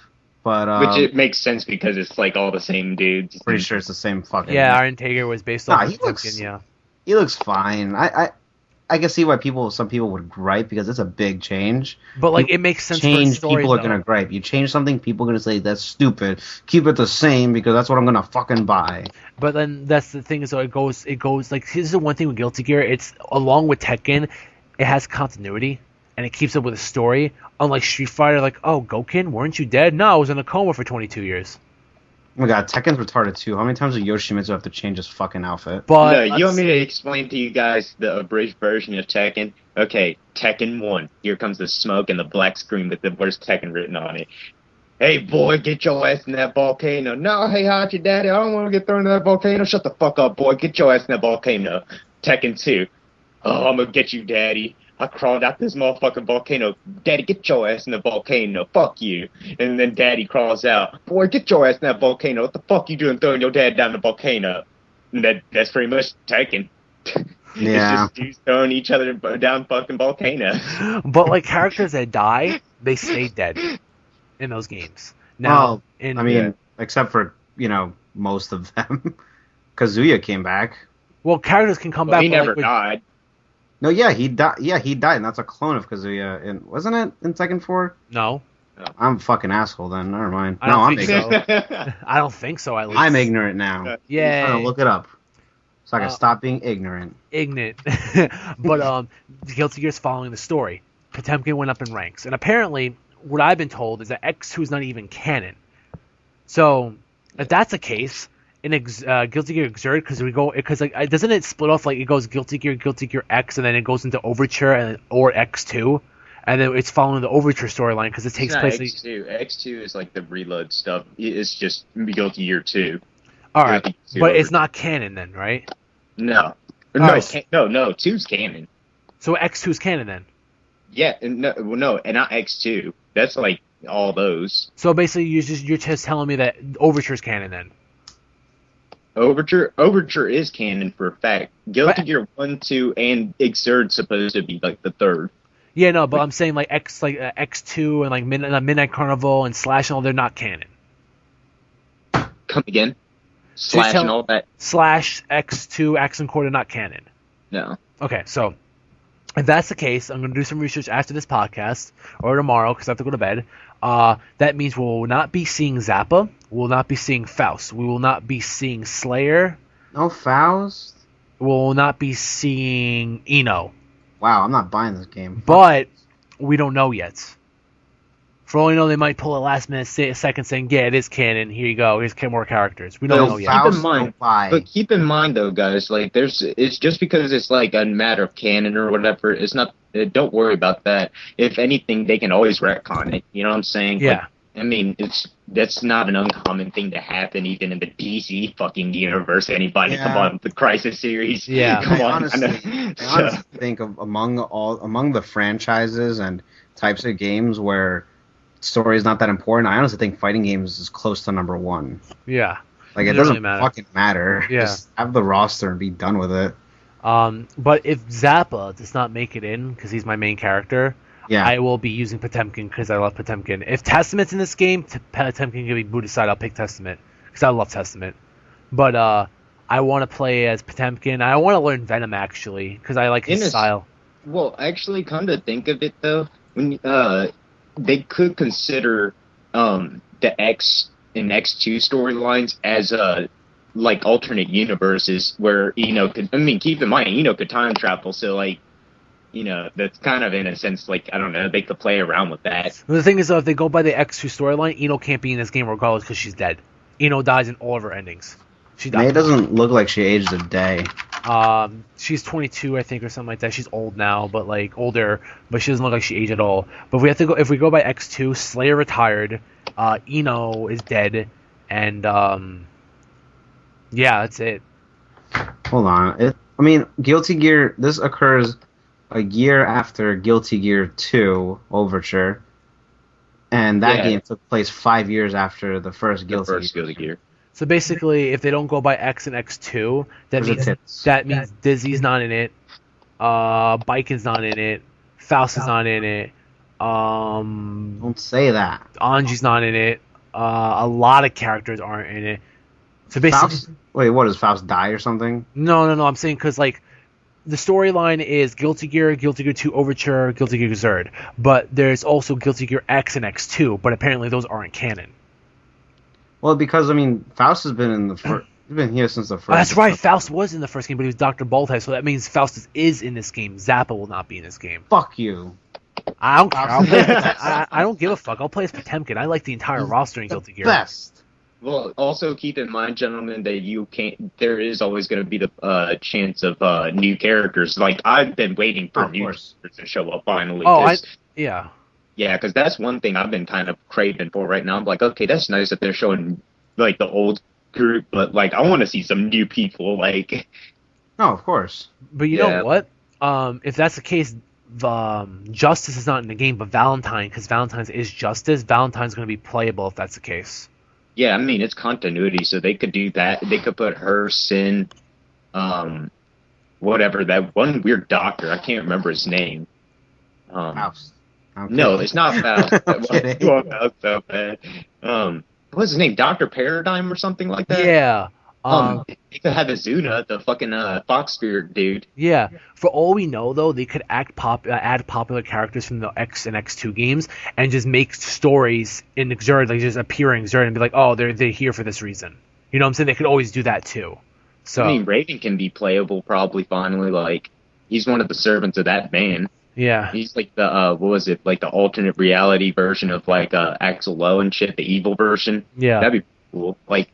But Which it makes sense because it's like all the same dudes. pretty sure it's the same fucking. Yeah, Iron Tager was based off of Potemkin, yeah. He looks fine. I can see why some people would gripe because it's a big change. But like, it makes sense for a story. People are gonna gripe. You change something, people are gonna say that's stupid. Keep it the same because that's what I'm gonna fucking buy. But then that's the thing is, so it goes like, here's the one thing with Guilty Gear. It's along with Tekken, it has continuity and it keeps up with the story. Unlike Street Fighter, like, oh, Gouken, weren't you dead? No, I was in a coma for 22 years. Oh my god, Tekken's retarded too. How many times does Yoshimitsu have to change his fucking outfit? But no, you want me to explain to you guys the abridged version of Tekken? Okay, Tekken 1. Here comes the smoke and the black screen with the worst Tekken written on it. Hey, boy, get your ass in that volcano. No, hey, Hachi Daddy, I don't want to get thrown in that volcano. Shut the fuck up, boy. Get your ass in that volcano. Tekken 2. Oh, I'm going to get you, Daddy. I crawled out this motherfucking volcano. Daddy, get your ass in the volcano. Fuck you. And then Daddy crawls out. Boy, get your ass in that volcano. What the fuck you doing throwing your dad down the volcano? And that's pretty much Tekken. Yeah. It's just dudes throwing each other down fucking volcanoes. But like, characters that die, they stay dead in those games. Now, except for, most of them. Kazuya came back. Well, characters can come back. He never died. No, yeah, he died. Yeah, he died, and that's a clone of Kazuya. Wasn't it in Tekken 4? No. I'm a fucking asshole then. Never mind. I'm ignorant. I don't think so, at least. I'm ignorant now. Yeah. I'm trying to look it up so I can stop being ignorant. But Guilty Gear's following the story. Potemkin went up in ranks. And apparently, what I've been told is that X2 is not even canon. So, if that's the case, in Guilty Gear Xrd, because doesn't it split off, like, it goes Guilty Gear X, and then it goes into Overture or X2, and then it's following the Overture storyline because it takes place. X2. X2 is like the reload stuff. It's just Guilty Gear 2. All right, but Overture. It's not canon then, right? No, no, 2's canon. So X2's canon then. Yeah, no, and not X2. That's like all those. So basically, you're just telling me that Overture's canon then. Overture is canon for a fact. Guilty Gear 1, 2, and Xrd supposed to be like the third. Yeah, no, but I'm saying like X2 and like Midnight Carnival and Slash and all, they're not canon. Come again? Slash and all that. Slash, X2, Accent Core are not canon. No. Okay, so if that's the case, I'm going to do some research after this podcast or tomorrow because I have to go to bed. That means we will not be seeing ZaKa. We will not be seeing Faust. We will not be seeing Slayer. No Faust? We will not be seeing Ino. Wow, I'm not buying this game. But we don't know yet. For all you know, they might pull a last minute second saying, yeah, it is canon. Here you go. Here's more characters. We don't know yet. Keep in mind, though, guys, like it's just because it's like a matter of canon or whatever. It's not. Don't worry about that. If anything, they can always retcon it. You know what I'm saying? Yeah. Like, I mean, that's not an uncommon thing to happen, even in the DC fucking universe. Anybody, come on, the Crisis series. Yeah. Come on. I honestly think of among the franchises and types of games where story is not that important, I honestly think fighting games is close to number one. Yeah. Like, it doesn't really fucking matter. Yeah. Just have the roster and be done with it. But if ZaKa does not make it in, because he's my main character, I will be using Potemkin because I love Potemkin. If Testament's in this game, Potemkin can be booted aside. I'll pick Testament because I love Testament. But I want to play as Potemkin. I want to learn Venom, actually, because I like his style. Well, actually, come to think of it, though, when they could consider the X and X2 storylines as like alternate universes where Ino could. I mean, keep in mind Ino could time travel, so like, that's kind of in a sense like, I don't know, they could play around with that. The thing is, though, if they go by the X2 storyline, Ino can't be in this game regardless because she's dead. Ino dies in all of her endings. She dies. May doesn't look like she aged a day. She's 22, I think, or something like that. She's old now, but like older, but she doesn't look like she aged at all. But if we go by X2, Slayer retired, Ino is dead, and yeah, that's it. Hold on. Guilty Gear, this occurs a year after Guilty Gear 2 Overture, and that game took place 5 years after the first Guilty Gear. So basically, if they don't go by X and X2, that means Dizzy's not in it, Biken's not in it, Faust is not in it, don't say that. Anji's not in it, a lot of characters aren't in it. So basically, Wait, what, does Faust die or something? No. I'm saying because like the storyline is Guilty Gear 2 Overture, Guilty Gear Xrd, but there's also Guilty Gear X and X2, but apparently those aren't canon. Well, because I mean, Faust has been in the first. He's been here since the first. Oh, that's right. Faust was in the first game, but he was Dr. Baldhead, so that means Faust is in this game. ZaKa will not be in this game. Fuck you. I don't care. I don't give a fuck. I'll play as Potemkin. I like the entire roster in Guilty Gear. Best. Well, also keep in mind, gentlemen, that you can't. There is always going to be the chance of new characters. Like I've been waiting for new characters to show up finally. Yeah. Yeah, because that's one thing I've been kind of craving for right now. I'm like, okay, that's nice that they're showing like the old group, but like I want to see some new people. Like, oh, of course. But you know what? If that's the case, Justice is not in the game, but Valentine, because Valentine's is Justice. Valentine's going to be playable if that's the case. Yeah, I mean it's continuity, so they could do that. They could put her, Sin, whatever, that one weird doctor. I can't remember his name. Faust. No, it's not Faust. So bad. What's his name? Dr. Paradigm or something like that? Yeah. They could have Azuna, the fucking Fox Spirit dude. Yeah. For all we know, though, they could add popular characters from the X and X2 games and just make stories in Xrd, like just appear in Xrd and be like, oh, they're here for this reason. You know what I'm saying? They could always do that too. So I mean, Raven can be playable probably finally. Like he's one of the servants of that man. Yeah. He's like the what was it? Like the alternate reality version of like Axel Lowe and shit, the evil version. Yeah. That'd be cool. Like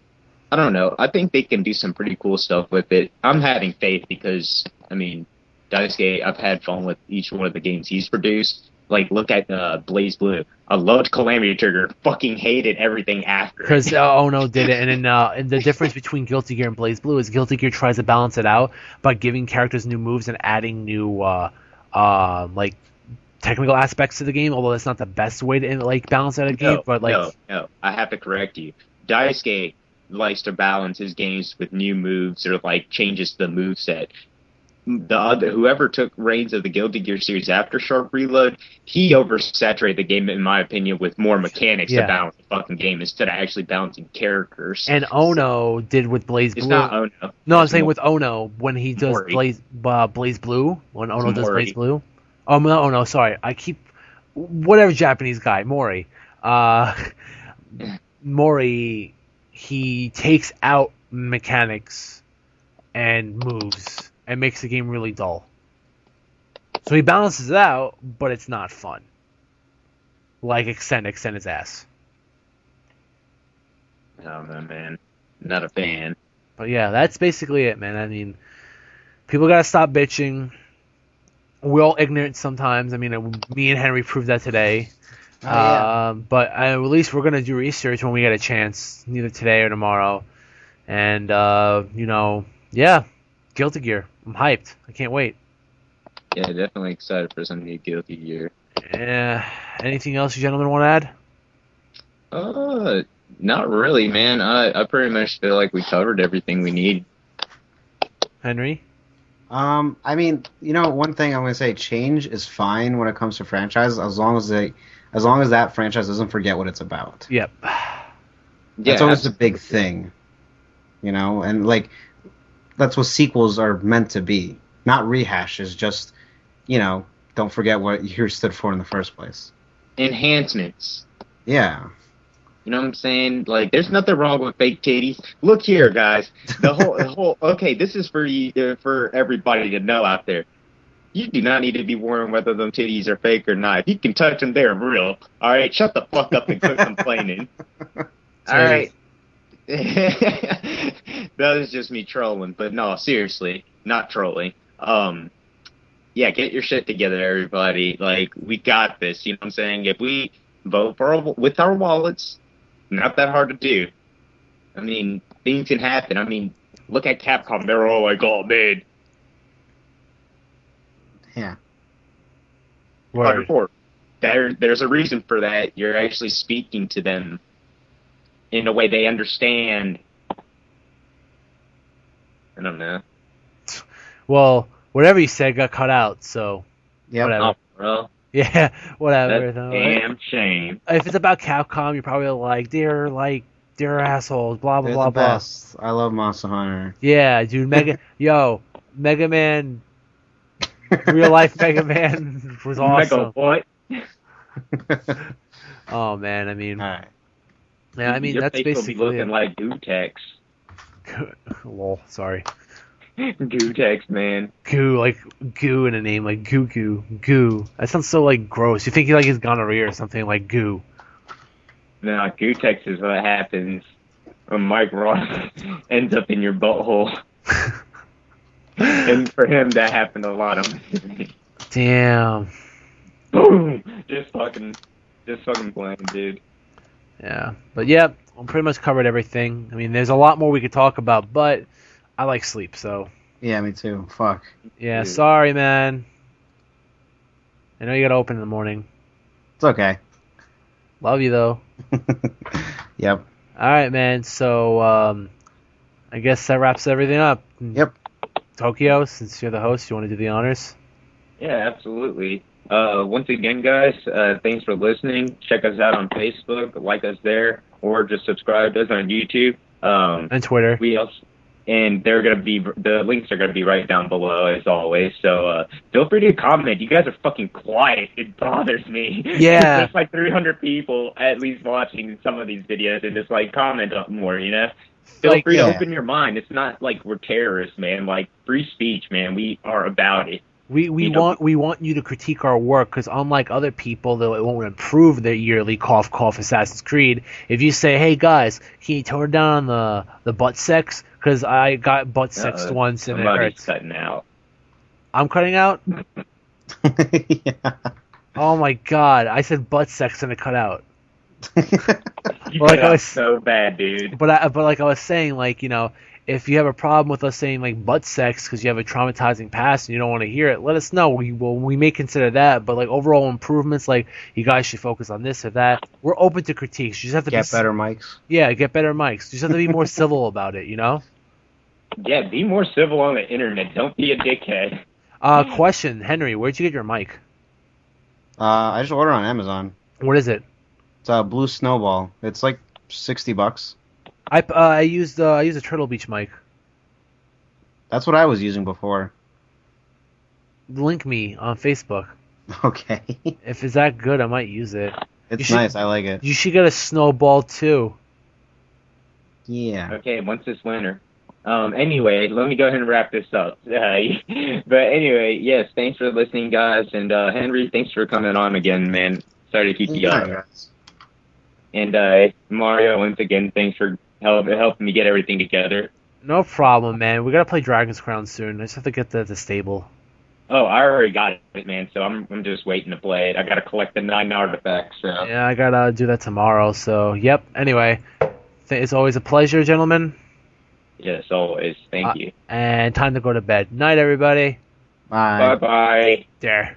I don't know. I think they can do some pretty cool stuff with it. I'm having faith because I mean, Daisuke, I've had fun with each one of the games he's produced. Like look at Blaze Blue. I loved Calamity Trigger. Fucking hated everything after. Because Ono did it, and then and the difference between Guilty Gear and Blaze Blue is Guilty Gear tries to balance it out by giving characters new moves and adding new like technical aspects to the game, although that's not the best way to like balance out a game. But like, no, I have to correct you. Daisuke likes to balance his games with new moves or like changes the move set. Whoever took reins of the Guilty Gear series after Sharp Reload, he oversaturated the game, in my opinion, with more mechanics to balance the fucking game instead of actually balancing characters. And Ono did with Blaze Blue. It's not Ono. No, I'm saying with Ono when he does Blaze Blue. When Ono does Blaze Blue. Oh no, Ono. Sorry, I keep whatever Japanese guy Mori. Mori, he takes out mechanics and moves and makes the game really dull. So he balances it out, but it's not fun. Like extend his ass. Oh man, not a fan. But yeah, that's basically it, man. I mean, people gotta stop bitching. We're all ignorant sometimes. I mean, me and Henry proved that today. But at least we're gonna do research when we get a chance, either today or tomorrow. And Guilty Gear. I'm hyped. I can't wait. Yeah, definitely excited for some new Guilty Gear. Yeah. Anything else you gentlemen want to add? Not really, man. I pretty much feel like we covered everything we need. Henry? I mean, one thing I'm gonna say, change is fine when it comes to franchises, as long as that franchise doesn't forget what it's about. Yep. That's always the big thing. And like that's what sequels are meant to be. Not rehashes, just don't forget what you stood for in the first place. Enhancements. Yeah. You know what I'm saying? Like, there's nothing wrong with fake titties. Look here, guys. The whole. Okay, this is for everybody to know out there. You do not need to be worrying whether them titties are fake or not. If you can touch them, they're real. All right, shut the fuck up and quit complaining. All right. That was just me trolling, but no, seriously, not trolling. Yeah, get your shit together, everybody. Like, we got this. You know what I'm saying? If we vote with our wallets, not that hard to do. I mean, things can happen. I mean, look at Capcom. They're all like, oh, man. Yeah. Report. There's a reason for that. You're actually speaking to them in a way they understand. I don't know. Well, whatever you said got cut out, so yeah. Oh, bro. Yeah, whatever. That's though. damn shame. If it's about Capcom, you're probably like, they're assholes, blah blah They're blah the blah. best. I love Monster Hunter. Yeah, dude, Mega Man, real life Mega Man was awesome. Mega what? Oh man, I mean, All right. yeah, I mean Your that's face will basically be looking like Gootex. Lol, sorry. Gootex, man. Goo, like goo in a name, like goo. That sounds so like gross. You think he like is gonorrhea or something like goo. No, Gootex is what happens when Mike Ross ends up in your butthole. And for him, that happened a lot of Damn. Boom! Just fucking playing, dude. Yeah, but yeah, we pretty much covered everything. I mean, there's a lot more we could talk about, but I like sleep, so Yeah, me too. Fuck. yeah. Dude. Sorry, man. I know you gotta open in the morning. It's okay. Love you though. Yep. All right, man. So I guess that wraps everything up. Yep. Tokyo, since you're the host, you want to do the honors? Yeah, absolutely. Once again, guys, thanks for listening. Check us out on Facebook, like us there, or just subscribe to us on YouTube. And Twitter. And the links are gonna be right down below as always. So feel free to comment. You guys are fucking quiet. It bothers me. Yeah. There's like 300 people at least watching some of these videos, and just like comment more. Feel free to open your mind. It's not like we're terrorists, man. Like free speech, man. We are about it. We want you to critique our work because unlike other people, though it won't improve their yearly cough Assassin's Creed. If you say, "Hey guys, can you tone down on the butt sex?" Because I got butt sexed once and it hurts. Cutting out. I'm cutting out. Yeah. Oh my god! I said butt sex and it cut out. You Well, like cut I out was- so bad, dude. But like I was saying, like if you have a problem with us saying like butt sex because you have a traumatizing past and you don't want to hear it, let us know. We may consider that, but like overall improvements, like you guys should focus on this or that. We're open to critiques. You just have to Get better mics. Yeah, get better mics. You just have to be more civil about it. Yeah, be more civil on the internet. Don't be a dickhead. Question, Henry, where'd you get your mic? I just ordered on Amazon. What is it? It's a Blue Snowball. It's like $60. I used a Turtle Beach mic. That's what I was using before. Link me on Facebook. Okay. If it's that good, I might use it. It's nice. I like it. You should get a Snowball too. Yeah. Okay, once this winter. Anyway, let me go ahead and wrap this up. But anyway, yes, thanks for listening, guys. And Henry, thanks for coming on again, man. Sorry to keep you up. And Mario, once again, thanks for helping me get everything together. No problem, man. We gotta play Dragon's Crown soon. I just have to get the stable. Oh, I already got it, man. So I'm just waiting to play it. I gotta collect the 9 artifacts. So Yeah, I gotta do that tomorrow. So, yep. Anyway, it's always a pleasure, gentlemen. yes, always. Thank you. And time to go to bed. Night, everybody. Bye. Bye. There.